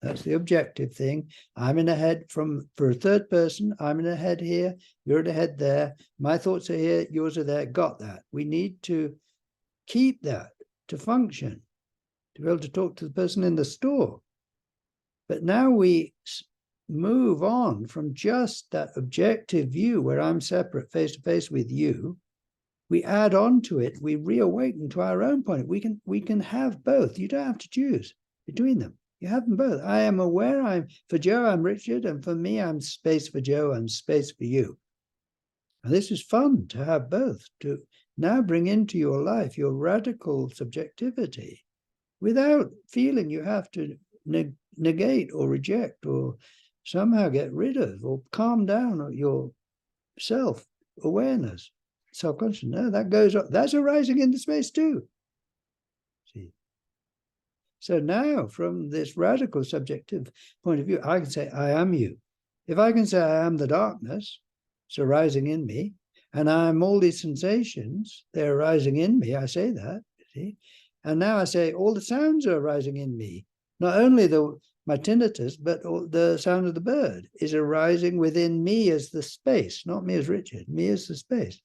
That's the objective thing. I'm in a head for a third person. I'm in a head here. You're in a head there. My thoughts are here. Yours are there. Got that. We need to keep that to function, to be able to talk to the person in the store. But now we move on from just that objective view where I'm separate face to face with you. We add on to it. We reawaken to our own point. We can have both. You don't have to choose between them. You have them both. I am aware for Joe, I'm Richard, and for me, I'm space for Joe, I'm space for you. And this is fun to have both, to now bring into your life your radical subjectivity without feeling you have to negate or reject or somehow get rid of or calm down your self-awareness, self-consciousness. No, that goes up. That's arising in the space too. See. So now, from this radical subjective point of view, I can say, I am you. If I can say I am the darkness, it's arising in me, and I am all these sensations, they're arising in me, I say that, you see. And now I say all the sounds are arising in me. Not only my tinnitus, but the sound of the bird is arising within me as the space, not me as Richard, me as the space.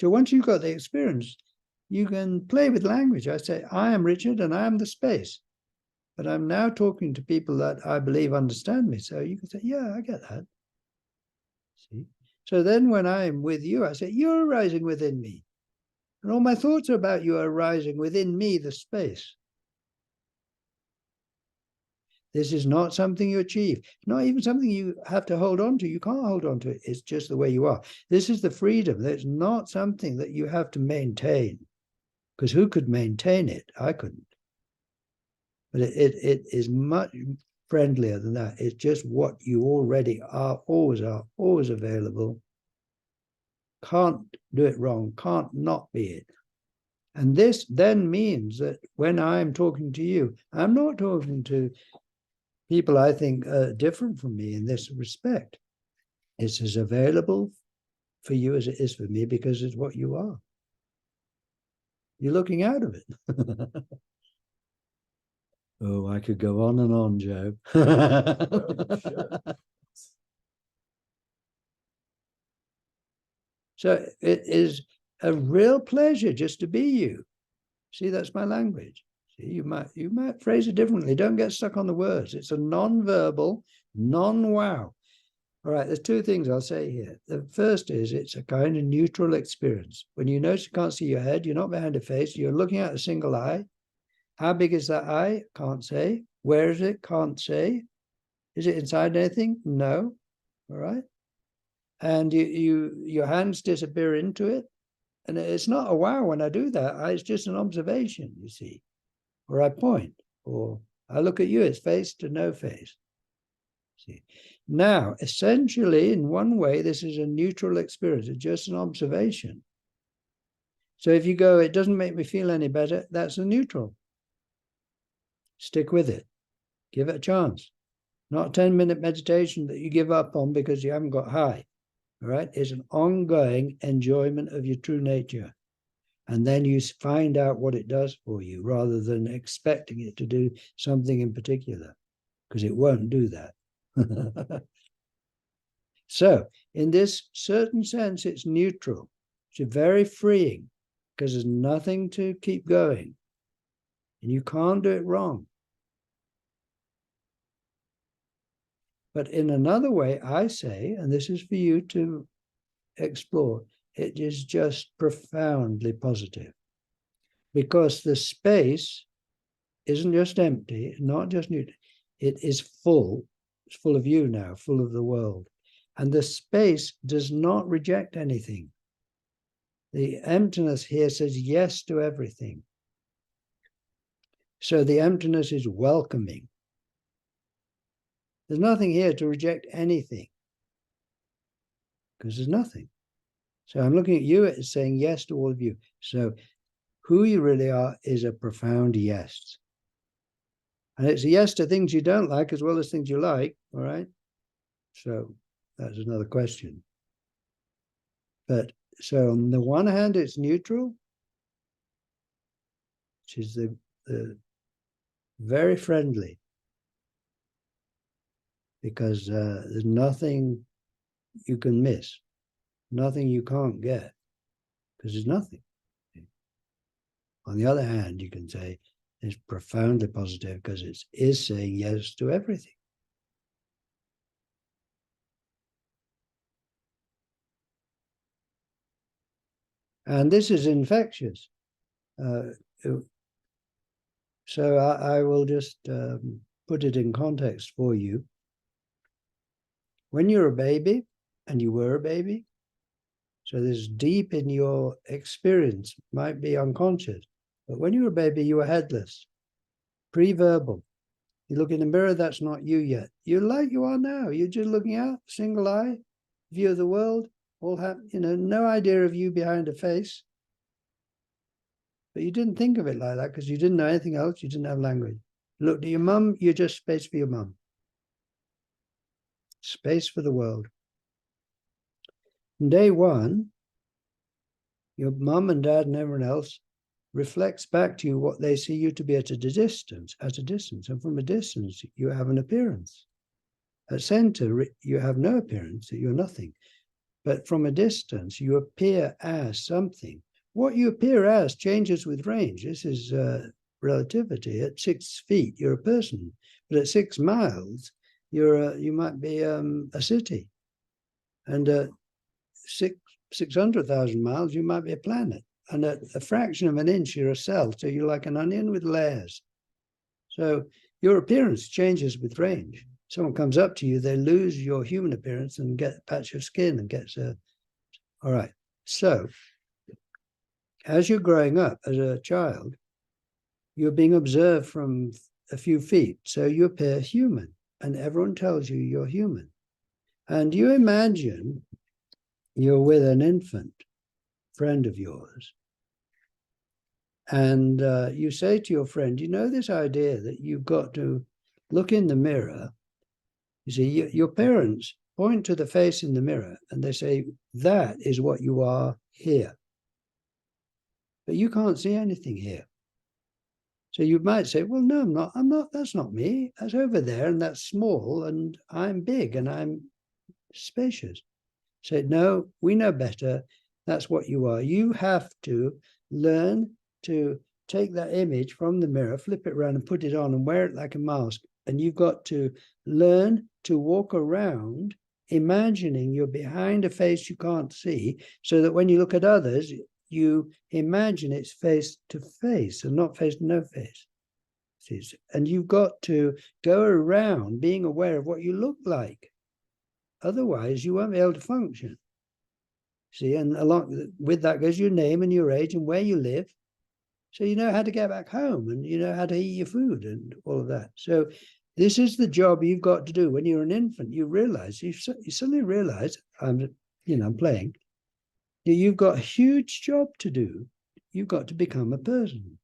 So once you've got the experience, you can play with language. I say, I am Richard and I am the space. But I'm now talking to people that I believe understand me. So you can say, yeah, I get that. See? So then when I'm with you, I say, you're arising within me. And all my thoughts about you are arising within me, the space. This is not something you achieve. Not even something you have to hold on to. You can't hold on to it. It's just the way you are. This is the freedom. It's not something that you have to maintain. Because who could maintain it? I couldn't. But it is much friendlier than that. It's just what you already are, always available. Can't do it wrong, can't not be it. And this then means that when I'm talking to you, I'm not talking to people I think are different from me in this respect. It's as available for you as it is for me because it's what you are. You're looking out of it. Oh, I could go on and on, Joe. So it is a real pleasure just to be you. See, that's my language. See, you might phrase it differently. Don't get stuck on the words. It's a non-verbal, non-wow. All right, there's two things I'll say here. The first is it's a kind of neutral experience. When you notice you can't see your head, you're not behind a face, you're looking at a single eye. How big is that eye? Can't say. Where is it? Can't say. Is it inside anything? No. All right. And your hands disappear into it. And it's not a wow when I do that. It's just an observation, you see. Or I point, or I look at you, it's face to no face. See. Now, essentially, in one way, this is a neutral experience. It's just an observation. So if you go, it doesn't make me feel any better, that's a neutral. Stick with it. Give it a chance. Not a 10-minute meditation that you give up on because you haven't got high. All right? It's an ongoing enjoyment of your true nature. And then you find out what it does for you rather than expecting it to do something in particular, because it won't do that. So in this certain sense, it's neutral. It's very freeing because there's nothing to keep going. And you can't do it wrong. But in another way, I say, and this is for you to explore, it is just profoundly positive. Because the space isn't just empty, not just neutral. It is full. It's full of you now, full of the world. And the space does not reject anything. The emptiness here says yes to everything. So the emptiness is welcoming. There's nothing here to reject anything, because there's nothing. So I'm looking at you as saying yes to all of you. So who you really are is a profound yes. And it's a yes to things you don't like as well as things you like, all right? So that's another question. But so on the one hand, it's neutral. which is the very friendly, because there's nothing you can miss, nothing you can't get, because there's nothing. On the other hand, you can say it's profoundly positive because it is saying yes to everything. And this is infectious. So I will just put it in context for you. When you're a baby, and you were a baby, so this deep in your experience, might be unconscious, but when you were a baby, you were headless, pre-verbal. You look in the mirror, that's not you yet. You're like you are now. You're just looking out, single eye, view of the world, all have, no idea of you behind a face. But you didn't think of it like that because you didn't know anything else. You didn't have language. Look at your mum, you're just space for your mum. Space for the world. On day one, your mum and dad and everyone else reflects back to you what they see you to be at a distance. And from a distance, you have an appearance. At center, you have no appearance, you're nothing. But from a distance, you appear as something. What you appear as changes with range. This is relativity. At 6 feet, you're a person. But at 6 miles, you might be a city. And at 600,000 miles, you might be a planet. And at a fraction of an inch, you're a cell. So you're like an onion with layers. So your appearance changes with range. Someone comes up to you, they lose your human appearance and get a patch of skin and gets a... All right. So as you're growing up as a child, you're being observed from a few feet. So you appear human and everyone tells you you're human. And you imagine you're with an infant friend of yours. And you say to your friend, this idea that you've got to look in the mirror. You see, your parents point to the face in the mirror and they say, that is what you are here. But you can't see anything here. So you might say, well, no, I'm not, that's not me. That's over there and that's small and I'm big and I'm spacious. Say, no, we know better. That's what you are. You have to learn to take that image from the mirror, flip it around and put it on and wear it like a mask. And you've got to learn to walk around imagining you're behind a face you can't see, so that when you look at others, you imagine it's face to face and not face to no face. And you've got to go around being aware of what you look like. Otherwise, you won't be able to function. See, and along with that goes your name and your age and where you live. So you know how to get back home and you know how to eat your food and all of that. So this is the job you've got to do. When you're an infant, you realize, you suddenly realize, I'm playing, you've got a huge job to do. You've got to become a person.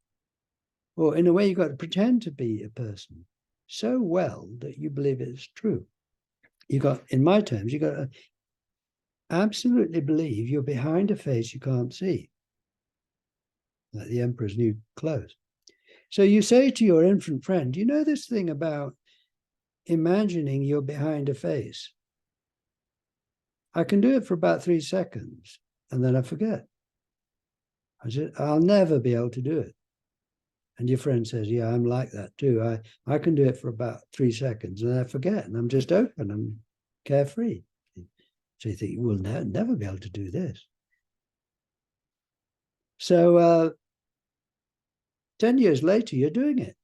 Or in a way, you've got to pretend to be a person so well that you believe it's true. You got, in my terms, you got to absolutely believe you're behind a face you can't see. Like the emperor's new clothes. So you say to your infant friend, you know this thing about imagining you're behind a face? I can do it for about 3 seconds and then I forget. I said, I'll never be able to do it. And your friend says, yeah, I'm like that too. I can do it for about 3 seconds and then I forget and I'm just open, I'm carefree. So you think, we'll never be able to do this. So 10 years later, you're doing it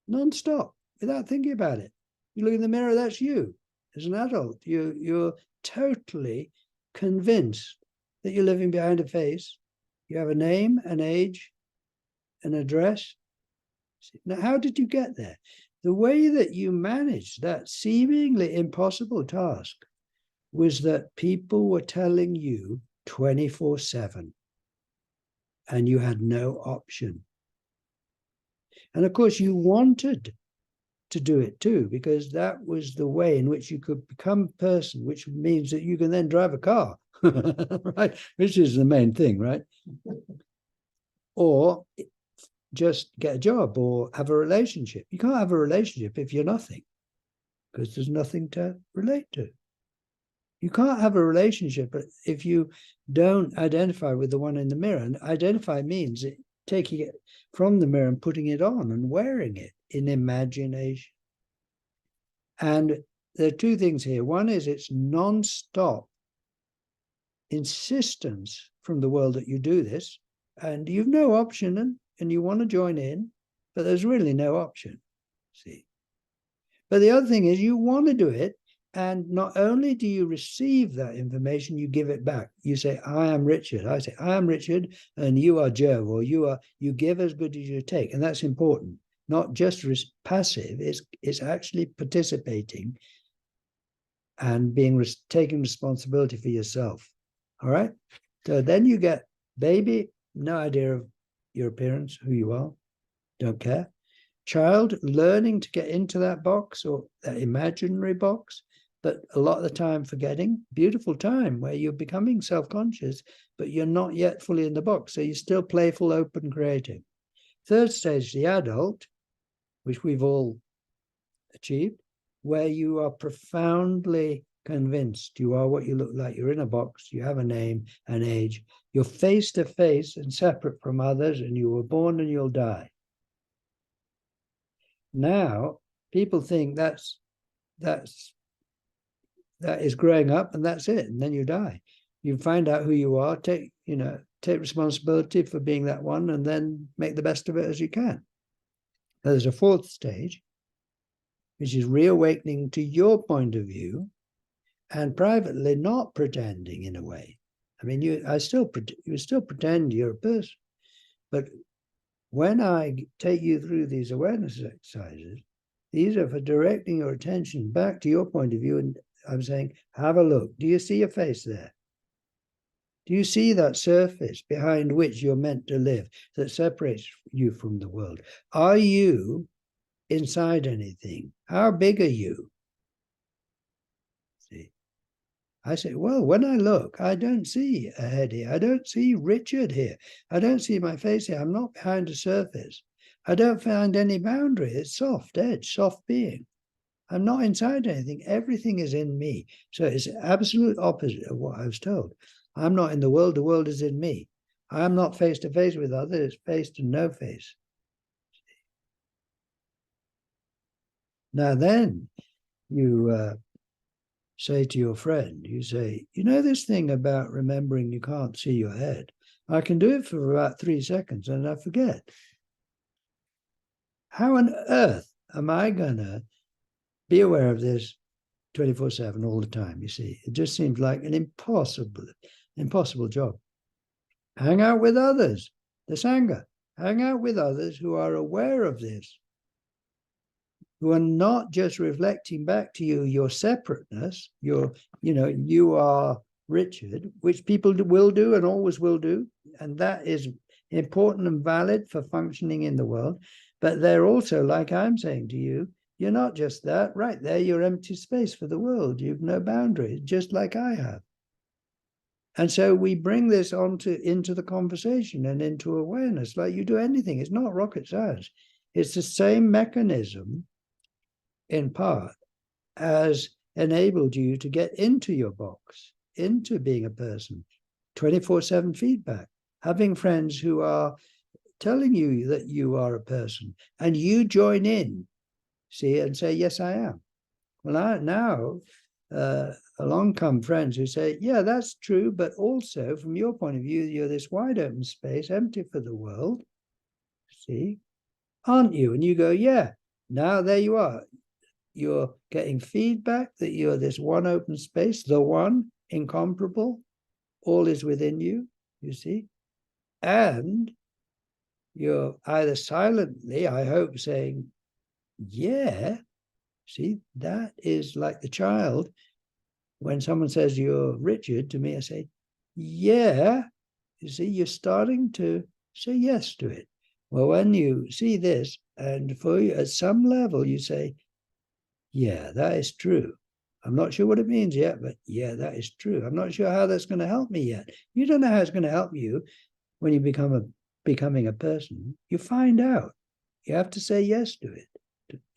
non-stop without thinking about it. You look in the mirror, that's you. As an adult, you're totally convinced that you're living behind a face. You have a name, an age, an address. Now, how did you get there? The way that you managed that seemingly impossible task was that people were telling you 24/7, and you had no option. And of course, you wanted to do it too, because that was the way in which you could become a person, which means that you can then drive a car, right? Which is the main thing, right? Or just get a job or have a relationship. You can't have a relationship if you're nothing, because there's nothing to relate to. You can't have a relationship if you don't identify with the one in the mirror. And identify means taking it from the mirror and putting it on and wearing it in imagination. And there are two things here. One is it's non-stop insistence from the world that you do this, and you've no option, and you want to join in, but there's really no option. See? But the other thing is you want to do it, and not only do you receive that information, you give it back. You say, I am Richard. I say, I am Richard, and you are Joe, or you give as good as you take. And that's important. Not just passive, it's actually participating and taking responsibility for yourself. All right? So then you get baby, no idea of your appearance, who you are, don't care. Child learning to get into that box or that imaginary box, but a lot of the time forgetting. Beautiful time where you're becoming self-conscious, but you're not yet fully in the box. So you're still playful, open, creative. Third stage, the adult, which we've all achieved, where you are profoundly convinced you are what you look like. You're in a box, you have a name, an age, you're face to face and separate from others, and you were born and you'll die. Now, people think that is growing up and that's it, and then you die. You find out who you are, take responsibility for being that one, and then make the best of it as you can. Now, there's a fourth stage, which is reawakening to your point of view, and privately not pretending in a way. I mean, you still pretend you're a person, but when I take you through these awareness exercises, these are for directing your attention back to your point of view, and I'm saying, have a look. Do you see your face there? Do you see that surface behind which you're meant to live that separates you from the world? Are you inside anything? How big are you? See, I say, well, when I look, I don't see a head here. I don't see Richard here. I don't see my face here. I'm not behind a surface. I don't find any boundary. It's soft edge, soft being. I'm not inside anything. Everything is in me. So it's the absolute opposite of what I was told. I'm not in the world is in me. I'm not face to face with others, it's face to no face. Now then, you say to your friend, you say, you know this thing about remembering you can't see your head? I can do it for about 3 seconds and I forget. How on earth am I going to be aware of this 24/7 all the time? You see, it just seems like an impossible job. Hang out with others. The Sangha. Hang out with others who are aware of this, who are not just reflecting back to you your separateness, you are Richard, which people will do and always will do, and that is important and valid for functioning in the world. But they're also, like I'm saying to you, you're not just that. Right there, you're empty space for the world. You've no boundaries, just like I have. And so we bring this into the conversation and into awareness, like you do anything. It's not rocket science. It's the same mechanism, in part, as enabled you to get into your box, into being a person, 24/7 feedback, having friends who are telling you that you are a person, and you join in, see, and say, yes, I am. Well, now along come friends who say, yeah, that's true, but also from your point of view, you're this wide open space, empty for the world, see, aren't you? And you go, yeah, now there you are. You're getting feedback that you're this one open space, the one, incomparable, all is within you, you see, and you're either silently, I hope, saying, yeah, see, that is like the child. When someone says you're Richard to me, I say, yeah, you see, you're starting to say yes to it. Well, when you see this, and for you, at some level, you say, yeah, that is true. I'm not sure what it means yet, but yeah, that is true. I'm not sure how that's going to help me yet. You don't know how it's going to help you when you become becoming a person, you find out. You have to say yes to it.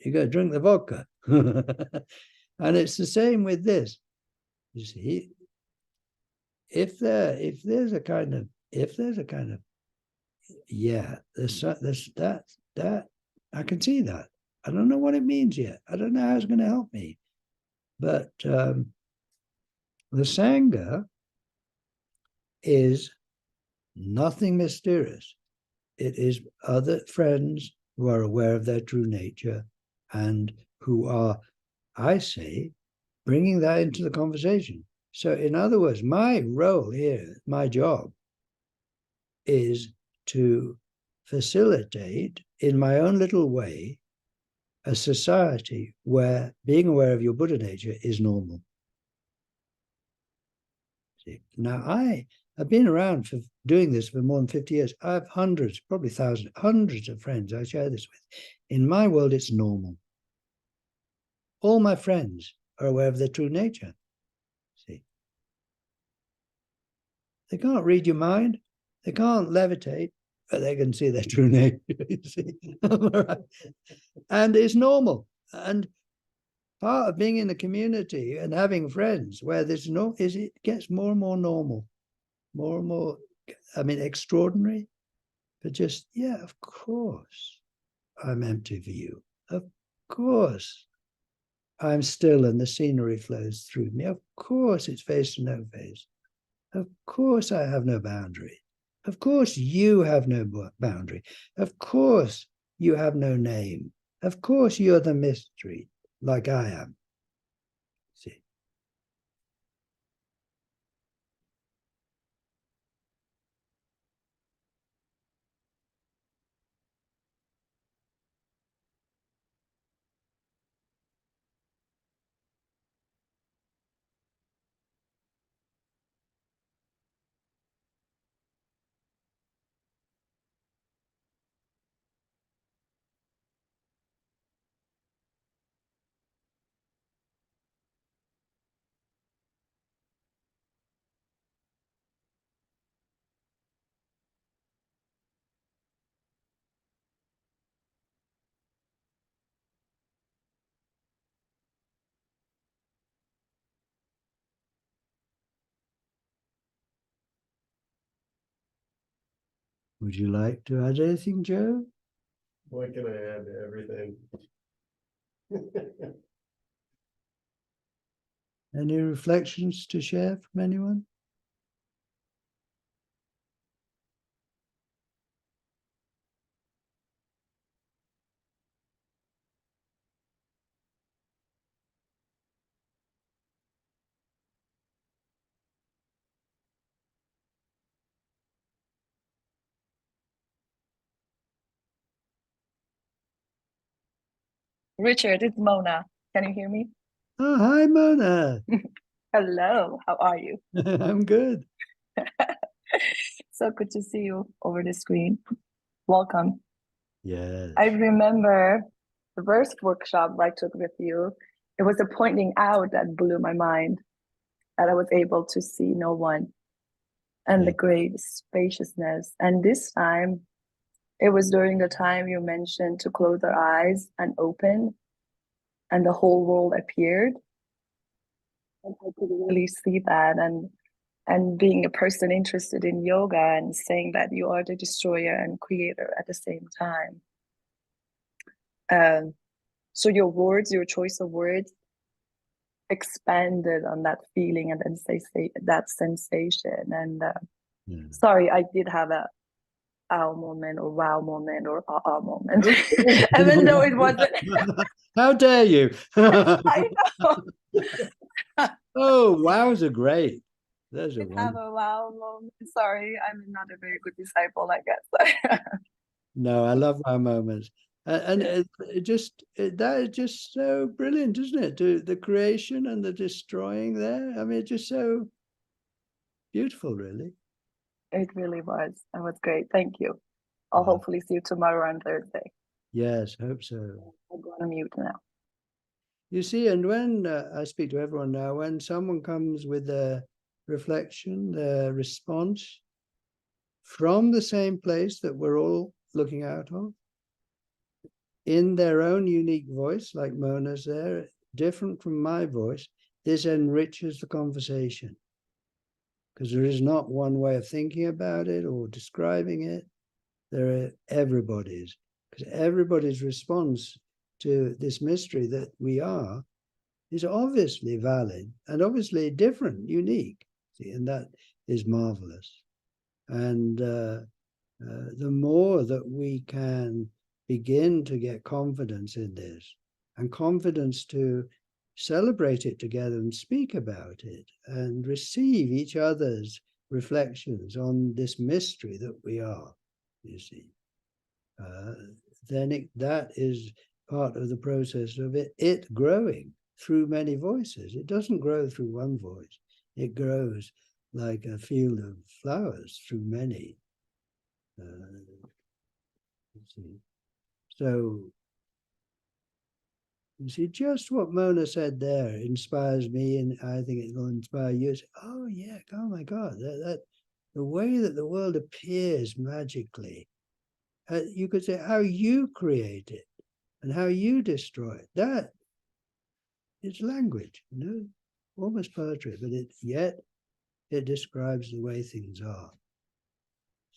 You go drink the vodka. And it's the same with this. You see, if there's a kind of yeah, there's that I can see that. I don't know what it means yet. I don't know how it's going to help me. But the Sangha is nothing mysterious. It is other friends who are aware of their true nature and who are, I say, bringing that into the conversation. So in other words, my role here, my job, is to facilitate in my own little way a society where being aware of your Buddha nature is normal. See? Now, I have been around for doing this for more than 50 years. I have hundreds, probably thousands, hundreds of friends I share this with. In my world, it's normal. All my friends are aware of their true nature. See? They can't read your mind. They can't levitate, but they can see their true nature. You see? And it's normal. And part of being in a community and having friends where there's no is it gets more and more normal, more and more, I mean, extraordinary, but just, yeah, of course I'm empty for you. Of course I'm still and the scenery flows through me. Of course it's face to no face. Of course I have no boundary. Of course you have no boundary. Of course you have no name. Of course you're the mystery, like I am. See? Would you like to add anything, Joe? What can I add to everything? Any reflections to share from anyone? Richard, it's Mona. Can you hear me? Oh, hi, Mona. Hello, how are you? I'm good. So good to see you over the screen. Welcome. Yes. I remember the first workshop I took with you. It was the pointing out that blew my mind, that I was able to see no one and the great spaciousness. And this time, it was during the time you mentioned to close our eyes and open, and the whole world appeared. And I could really see that. And being a person interested in yoga and saying that you are the destroyer and creator at the same time. So your words, your choice of words expanded on that feeling and then say that sensation. And sorry, I did have a ow moment or wow moment or ah moment, even though it wasn't. How dare you? I know. Oh, wows are great. Those are Have wonderful. a wow moment. Sorry, I'm not a very good disciple, I guess. No, I love wow moments. And that is just so brilliant, isn't it? To the creation and the destroying there. I mean, it's just so beautiful, really. It really was. It was great. Thank you. I'll hopefully see you tomorrow on Thursday. Yes, hope so. I'm going to mute now. You see, and when I speak to everyone now, when someone comes with their reflection, their response, from the same place that we're all looking out of, in their own unique voice, like Mona's there, different from my voice. This enriches the conversation, because there is not one way of thinking about it or describing it. There are everybody's, because everybody's response to this mystery that we are is obviously valid and obviously different, unique. See, and that is marvelous. And the more that we can begin to get confidence in this, and confidence to celebrate it together and speak about it and receive each other's reflections on this mystery that we are, you see, then that is part of the process of it growing through many voices. It doesn't grow through one voice. It grows like a field of flowers through many. So, you see, just what Mona said there inspires me, and I think it will inspire you. Oh yeah, oh my God, that the way that the world appears magically. You could say how you create it and how you destroy it. That is language, you know, almost poetry, but yet it describes the way things are.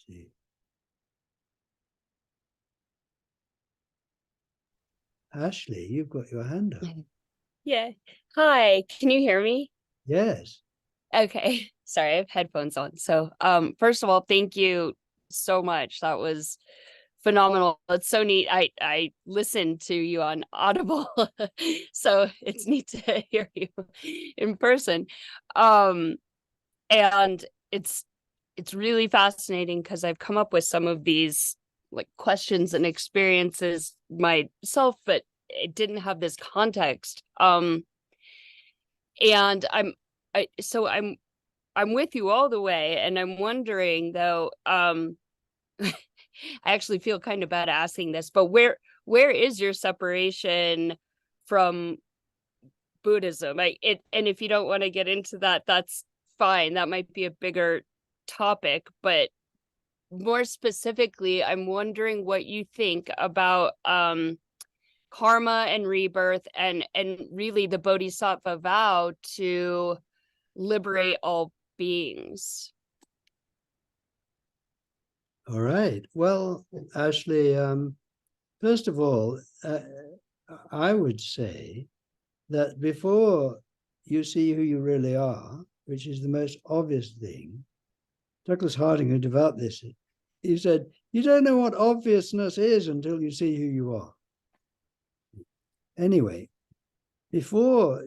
See. Ashley, you've got your hand up. Yeah. Hi, can you hear me? Yes. Okay. Sorry, I have headphones on. So, first of all, thank you so much. That was phenomenal. It's so neat. I listened to you on Audible, so it's neat to hear you in person. And it's really fascinating because I've come up with some of these like questions and experiences myself, but it didn't have this context. And I'm with you all the way, and I'm wondering though, I actually feel kind of bad asking this, but where is your separation from Buddhism? And if you don't want to get into that, that's fine. That might be a bigger topic, but more specifically, I'm wondering what you think about karma and rebirth, and really the Bodhisattva vow to liberate all beings. All right. Well, Ashley, first of all, I would say that before you see who you really are, which is the most obvious thing, Douglas Harding, who developed this, he said, you don't know what obviousness is until you see who you are. Anyway, before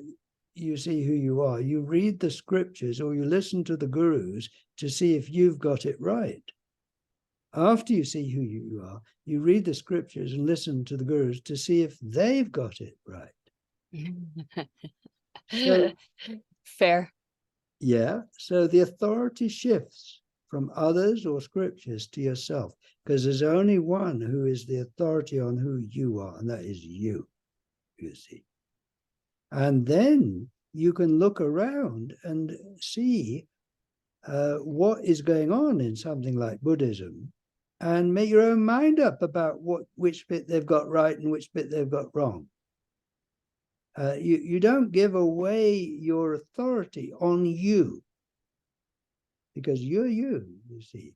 you see who you are, you read the scriptures or you listen to the gurus to see if you've got it right. After you see who you are, you read the scriptures and listen to the gurus to see if they've got it right. So, fair. Yeah, so the authority shifts from others or scriptures to yourself, because there's only one who is the authority on who you are, and that is you see. And then you can look around and see what is going on in something like Buddhism, and make your own mind up about which bit they've got right and which bit they've got wrong. You don't give away your authority on you, because you're you see.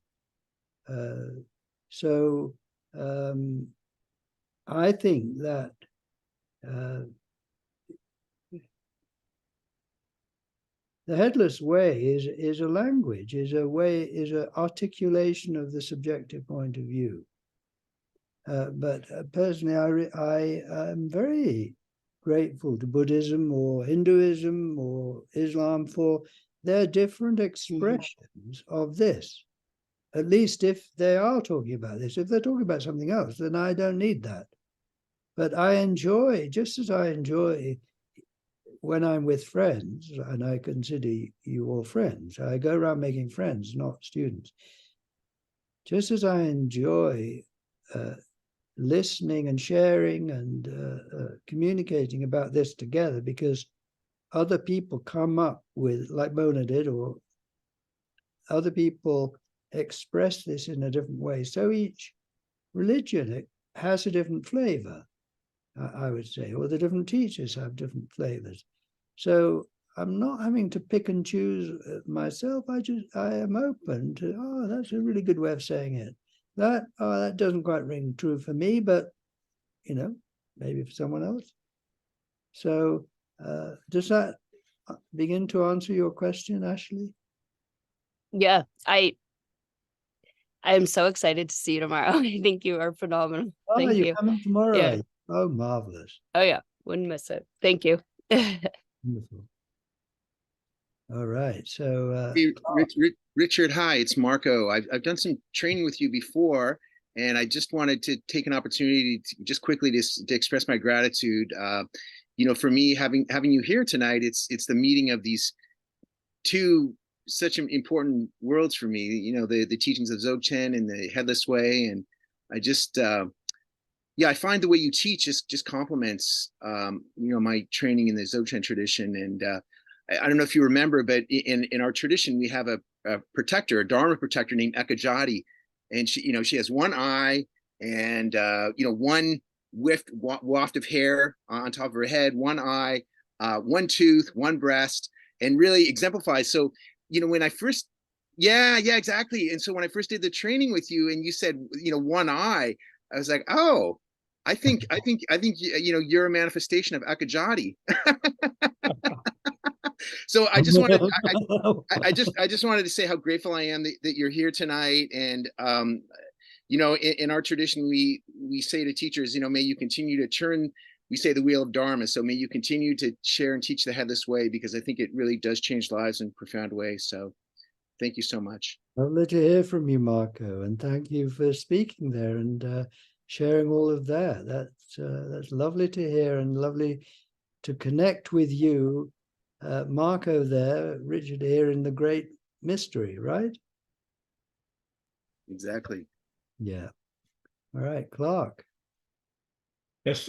So I think that the Headless Way is a language, is an articulation of the subjective point of view. But personally, I am very grateful to Buddhism or Hinduism or Islam for their different expressions of this. At least if they are talking about this. If they're talking about something else, then I don't need that. But I enjoy, just as I enjoy when I'm with friends, and I consider you all friends. I go around making friends, not students. Just as I enjoy listening and sharing and communicating about this together, because other people come up with, like Mona did, or other people express this in a different way. So each religion has a different flavor, I would say, or the different teachers have different flavors. So I'm not having to pick and choose myself. I am open to, oh, that's a really good way of saying it. That doesn't quite ring true for me, but maybe for someone else. So does that begin to answer your question, Ashley? Yeah, I'm so excited to see you tomorrow. I think you are phenomenal. Oh, Thank you're you. coming tomorrow? Yeah. Are you? Oh, marvelous. Oh yeah, wouldn't miss it. Thank you. Wonderful. All right. So Hey, Richard, hi, it's Marco. I've done some training with you before, and I just wanted to take an opportunity to just quickly to express my gratitude. For me, having you here tonight, it's the meeting of these two such important worlds for me. The teachings of Dzogchen and the Headless Way, and I just I find the way you teach just complements my training in the Dzogchen tradition. And I don't know if you remember, but in our tradition we have a protector, a Dharma protector named Ekajati, and she has one eye and one waft of hair on top of her head, one eye, one tooth, one breast, and really exemplifies. So when I first exactly. And so when I first did the training with you and you said one eye, I was like, oh, I think you're a manifestation of Ekajati. So I just wanted I just wanted to say how grateful I am that you're here tonight. And in our tradition we say to teachers, may you continue to turn, we say, the wheel of Dharma. So may you continue to share and teach the Headless Way, because I think it really does change lives in profound ways. So thank you so much. Lovely to hear from you, Marco, and thank you for speaking there and sharing all of that. That's lovely to hear and lovely to connect with you, Marco there, Richard here in the Great Mystery, right? Exactly. Yeah. All right, Clark. Yes,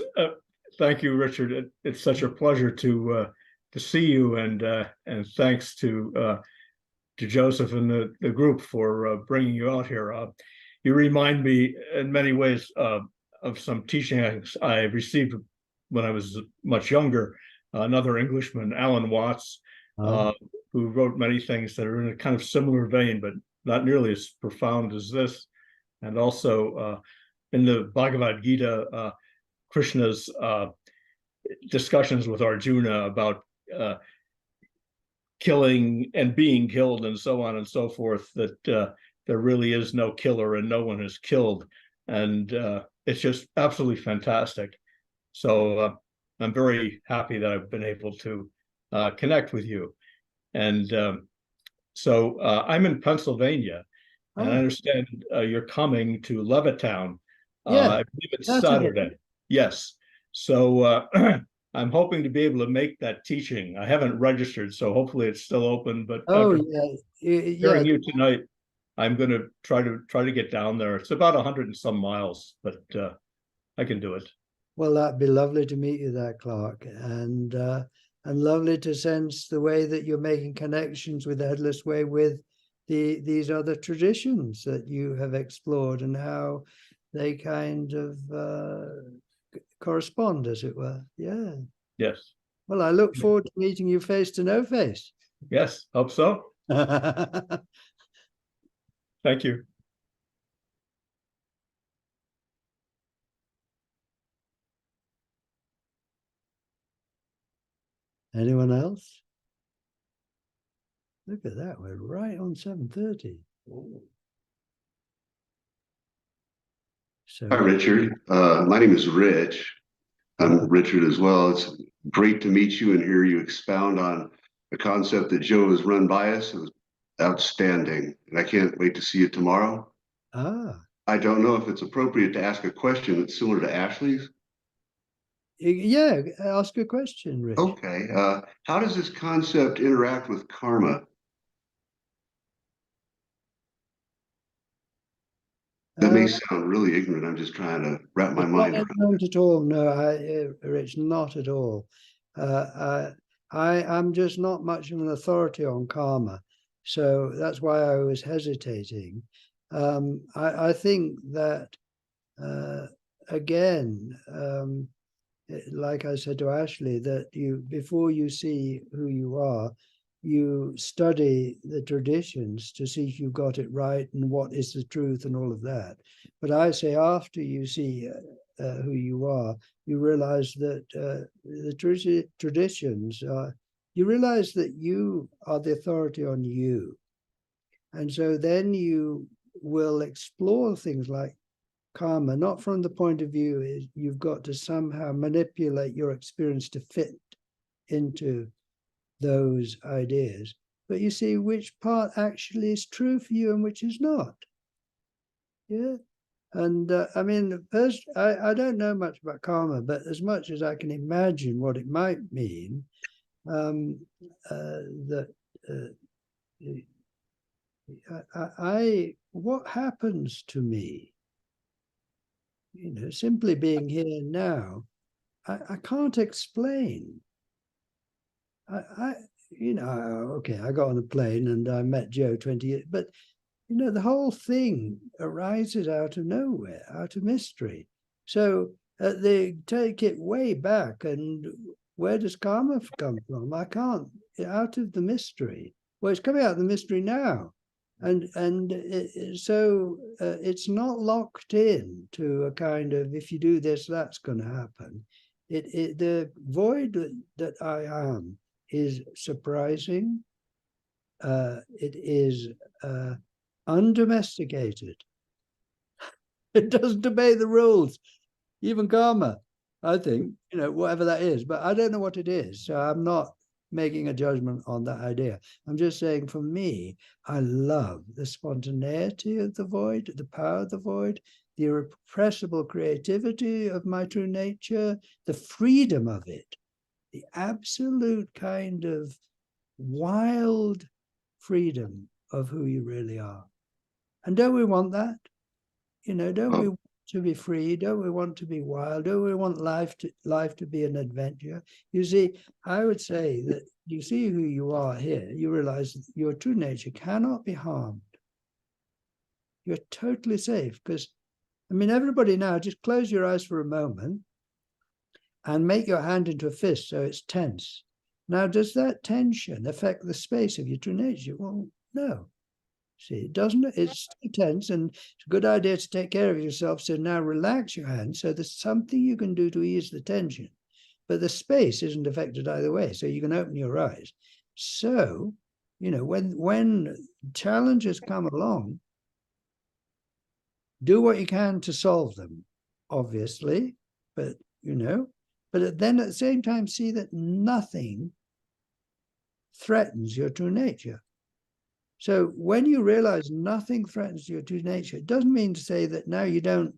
thank you, Richard. It's such a pleasure to see you, and thanks to Joseph and the group for bringing you out here. You remind me in many ways of some teaching I received when I was much younger. Another Englishman, Alan Watts, who wrote many things that are in a kind of similar vein, but not nearly as profound as this. And also in the Bhagavad Gita, Krishna's discussions with Arjuna about killing and being killed and so on and so forth, that there really is no killer and no one is killed. And it's just absolutely fantastic. So I'm very happy that I've been able to connect with you. And so I'm in Pennsylvania, and I understand you're coming to Levittown. Yeah, I believe it's Saturday. Yes. So I'm hoping to be able to make that teaching. I haven't registered, so hopefully it's still open. But hearing you tonight, I'm going to try to get down there. It's about 100 and some miles, but I can do it. Well, that'd be lovely to meet you there, Clark, and lovely to sense the way that you're making connections with the Headless Way with these other traditions that you have explored and how they kind of correspond, as it were. Yeah. Yes. Well, I look forward to meeting you face to no face. Yes, hope so. Thank you. Anyone else? Look at that, we're right on 7:30. So, hi, Richard. My name is Rich. I'm Richard as well. It's great to meet you and hear you expound on a concept that Joe has run by us. It was outstanding, and I can't wait to see you tomorrow. I don't know if it's appropriate to ask a question that's similar to Ashley's. Yeah, ask a question, Rich. Okay. How does this concept interact with karma? That may sound really ignorant. I'm just trying to wrap my mind around it. Not at all. No, Rich, not at all. I'm just not much of an authority on karma. So that's why I was hesitating. I think that, again, like I said to Ashley, that before you see who you are, you study the traditions to see if you got it right and what is the truth and all of that. But I say after you see who you are, you realize that the traditions, you realize that you are the authority on you. And so then you will explore things like karma, not from the point of view is you've got to somehow manipulate your experience to fit into those ideas, but you see which part actually is true for you and which is not. Yeah. And I mean, first, I don't know much about karma, but as much as I can imagine what it might mean, what happens to me, simply being here now, I can't explain. Okay, I got on a plane and I met Joe 20 years, but the whole thing arises out of nowhere, out of mystery. So they take it way back, and where does karma come from? I can't, out of the mystery. Well, it's coming out of the mystery now. So it's not locked in to a kind of, if you do this, that's going to happen. The void that I am is surprising. It is undomesticated. It doesn't obey the rules, even karma, I think, whatever that is, but I don't know what it is. So I'm not making a judgment on that idea. I'm just saying, for me, I love the spontaneity of the void, the power of the void, the irrepressible creativity of my true nature, the freedom of it, the absolute kind of wild freedom of who you really are. And don't we want that? Don't we want to be free? Don't we want to be wild? Don't we want life to be an adventure? You see, I would say that you see who you are here, you realize that your true nature cannot be harmed. You're totally safe, because, everybody now, just close your eyes for a moment and make your hand into a fist so it's tense. Now, does that tension affect the space of your true nature? Well, no. See, it doesn't. It's still tense, and it's a good idea to take care of yourself. So now relax your hand. So there's something you can do to ease the tension, but the space isn't affected either way. So you can open your eyes. So, when challenges come along, do what you can to solve them, obviously, but then at the same time, see that nothing threatens your true nature. So when you realize nothing threatens your true nature, it doesn't mean to say that now you don't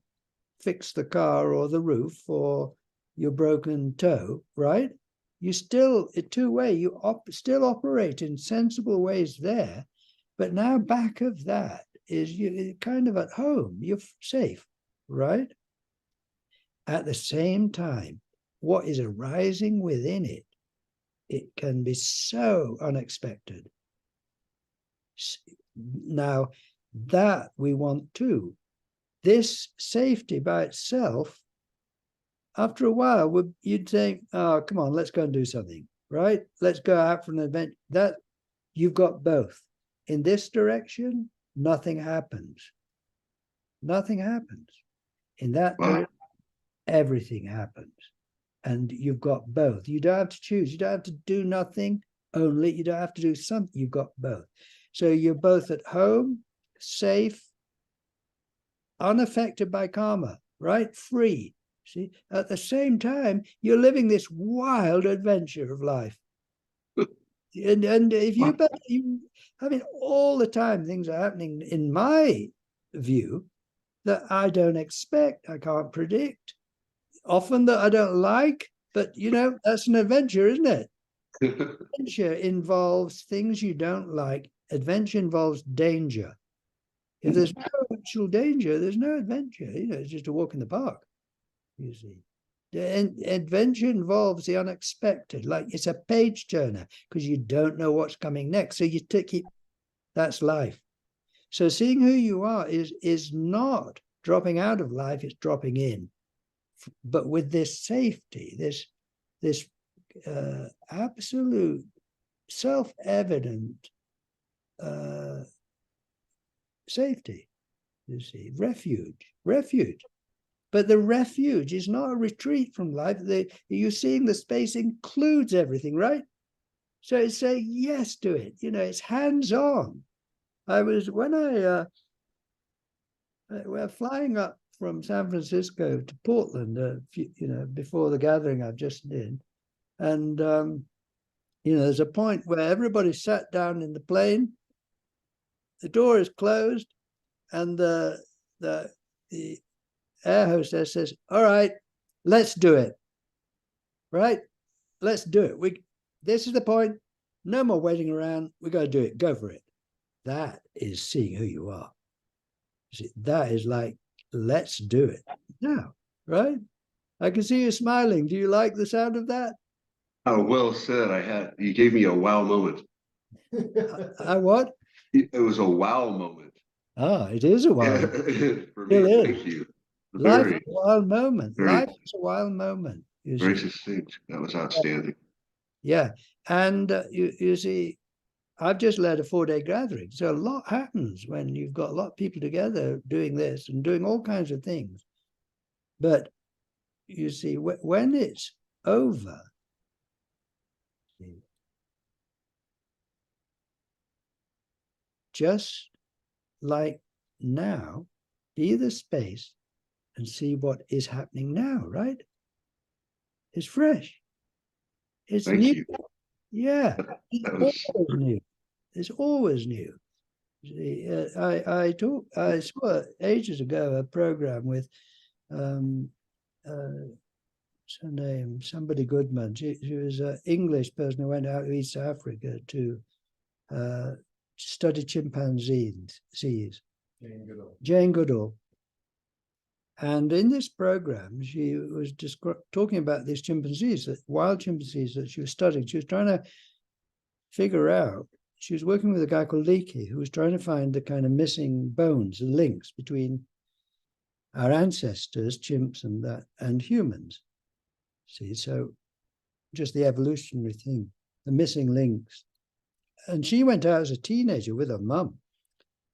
fix the car or the roof or your broken toe, right? You still, two-way, you still operate in sensible ways there, but now back of that is you kind of at home, you're safe, right? At the same time, what is arising within it, it can be so unexpected. Now, that we want too. This safety by itself, after a while, you'd think, oh, come on, let's go and do something, right? Let's go out for an event. That you've got both. In this direction, nothing happens. Nothing happens. In that direction, everything happens. And you've got both. You don't have to choose. You don't have to do nothing only. You don't have to do something. You've got both. So you're both at home, safe, unaffected by karma, right? Free. See, at the same time, you're living this wild adventure of life. And if all the time things are happening in my view that I don't expect, I can't predict, often that I don't like, but that's an adventure, isn't it? Adventure involves things you don't like. Adventure involves danger. If there's no actual danger, there's no adventure. It's just a walk in the park, you see. And adventure involves the unexpected, like it's a page turner, because you don't know what's coming next. So you keep That's life. So seeing who you are is not dropping out of life, it's dropping in. But with this safety, this absolute self-evident safety, you see, refuge. But the refuge is not a retreat from life. You're seeing the space includes everything, right? So it's saying yes to it. You know, it's hands-on. We're flying up from San Francisco to Portland, before the gathering I've just did. And, there's a point where everybody sat down in the plane, the door is closed, and the air hostess says, all right, let's do it. Right? Let's do it. This is the point. No more waiting around. We got to do it. Go for it. That is seeing who you are. See, that is like, let's do it now, right? I can see you smiling. Do you like the sound of that? Oh, well said. You gave me a wow moment. I what? It was a wow moment. Ah, it is a wild For Still me. is. Thank you. Life Very, is a wild moment. very- Life is a wild moment. You very see. succinct. That was outstanding. Yeah. And you see, I've just led a 4-day gathering. So a lot happens when you've got a lot of people together doing this and doing all kinds of things. But you see, when it's over, just like now, be the space and see what is happening now, right? It's fresh. It's Thank new. you. Yeah, it's That was always new. It's always new. See, I saw ages ago a program with what's her name? Somebody Goodman. She was an English person who went out to East Africa to study chimpanzees. Jane Goodall. And in this program, she was talking about these chimpanzees, wild chimpanzees that she was studying. She was trying to figure out, she was working with a guy called Leakey, who was trying to find the kind of missing bones, the links between our ancestors, chimps and humans. See, so just the evolutionary thing, the missing links. And she went out as a teenager with her mum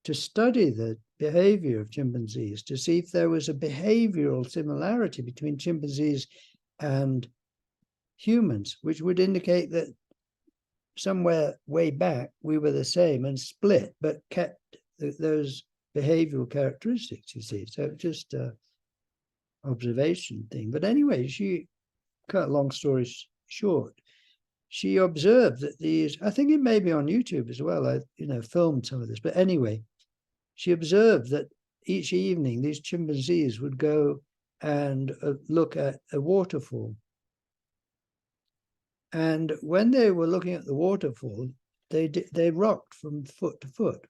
to study the behavior of chimpanzees, to see if there was a behavioral similarity between chimpanzees and humans, which would indicate that somewhere way back we were the same and split, but kept those behavioral characteristics, you see. So just a observation thing. But anyway, she cut a long story short, she observed that these, I think it may be on YouTube as well, I filmed some of this, but anyway, she observed that each evening these chimpanzees would go and look at a waterfall. And when they were looking at the waterfall, they rocked from foot to foot.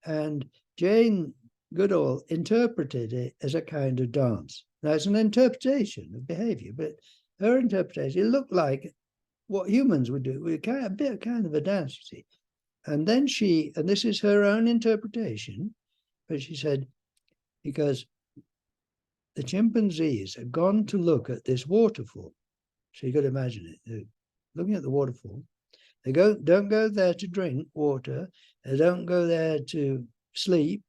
And Jane Goodall interpreted it as a kind of dance. Now, it's an interpretation of behavior, but her interpretation, it looked like what humans would do. We kind of a dance, you see. And then and this is her own interpretation, but she said, because the chimpanzees had gone to look at this waterfall. So you got to imagine it. They're looking at the waterfall. They don't go there to drink water. They don't go there to sleep.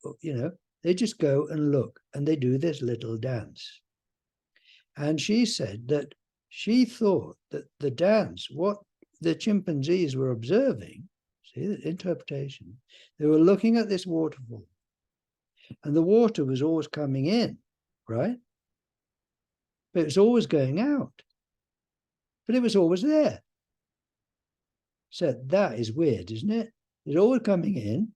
They just go and look, and they do this little dance. And she said that she thought that the dance, what the chimpanzees were observing, see the interpretation, they were looking at this waterfall, and the water was always coming in, right? But it was always going out. But it was always there. So that is weird, isn't it? It's always coming in,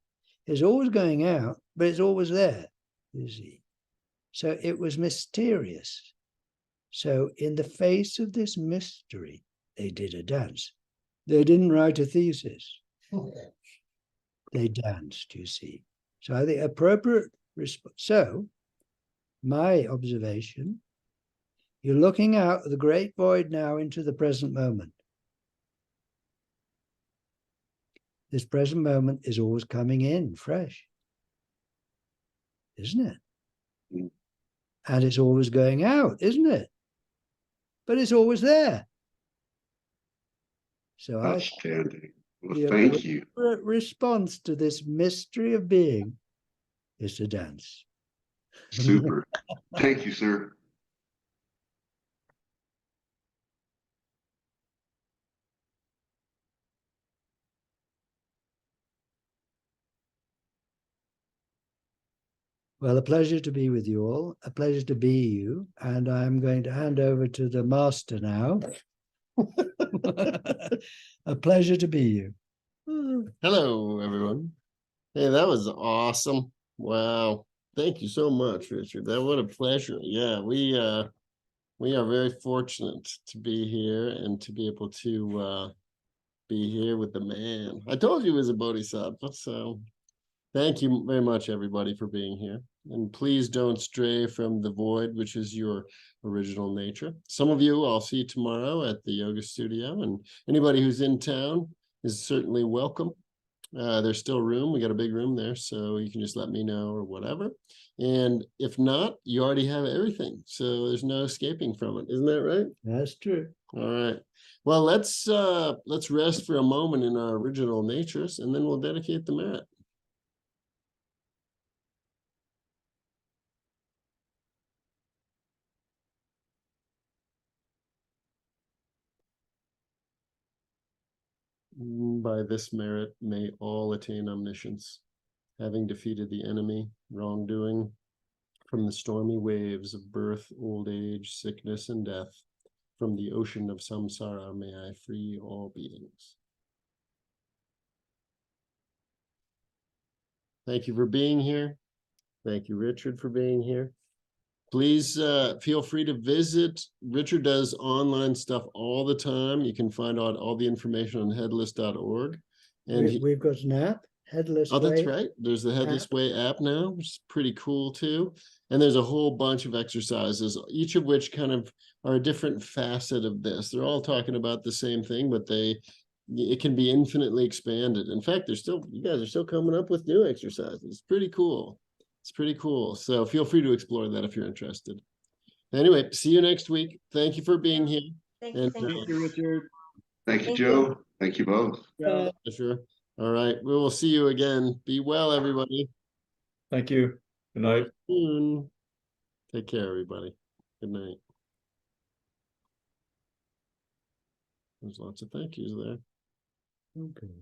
it's always going out, but it's always there, you see. So it was mysterious. So in the face of this mystery, they did a dance. They didn't write a thesis. They danced, you see. So I think appropriate response. So my observation, you're looking out of the great void now into the present moment. This present moment is always coming in fresh, isn't it? Mm. And it's always going out, isn't it? But it's always there. So I Outstanding. Well, the thank you. appropriate response to this mystery of being is to dance. Super. Thank you, sir. Well, a pleasure to be with you all, a pleasure to be you. And I'm going to hand over to the master now. A pleasure to be you. Hello, everyone. Hey, that was awesome. Wow. Thank you so much, Richard. That what a pleasure. Yeah, we are very fortunate to be here and to be able to be here with the man. I told you he was a bodhisattva, so thank you very much, everybody, for being here. And please don't stray from the void, which is your original nature. Some of you I'll see tomorrow at the yoga studio, and anybody who's in town is certainly welcome. There's still room. We got a big room there, so you can just let me know or whatever. And if not, you already have everything, so there's no escaping from it. Isn't that right? That's true. All right. Well, let's rest for a moment in our original natures, and then we'll dedicate the merit. By this merit, may all attain omniscience, having defeated the enemy, wrongdoing, from the stormy waves of birth, old age, sickness, and death, from the ocean of samsara, may I free all beings. Thank you for being here. Thank you, Richard, for being here. Please feel free to visit. Richard does online stuff all the time. You can find out all the information on headless.org. And We've got an app, Headless oh, that's Way. right. There's the Headless Way app now, which is pretty cool too. And there's a whole bunch of exercises, each of which kind of are a different facet of this. They're all talking about the same thing, but it can be infinitely expanded. In fact, you guys are still coming up with new exercises. It's pretty cool. It's pretty cool. So feel free to explore that if you're interested. Anyway, see you next week. Thank you for being here. Thank And, you. Thank you, Richard. Thank you, Thank Joe. Thank you both. Yeah, Sure. All right. We will see you again. Be well, everybody. thank you. Good night. Soon. Take care, everybody. Good night. There's lots of thank yous there. Okay.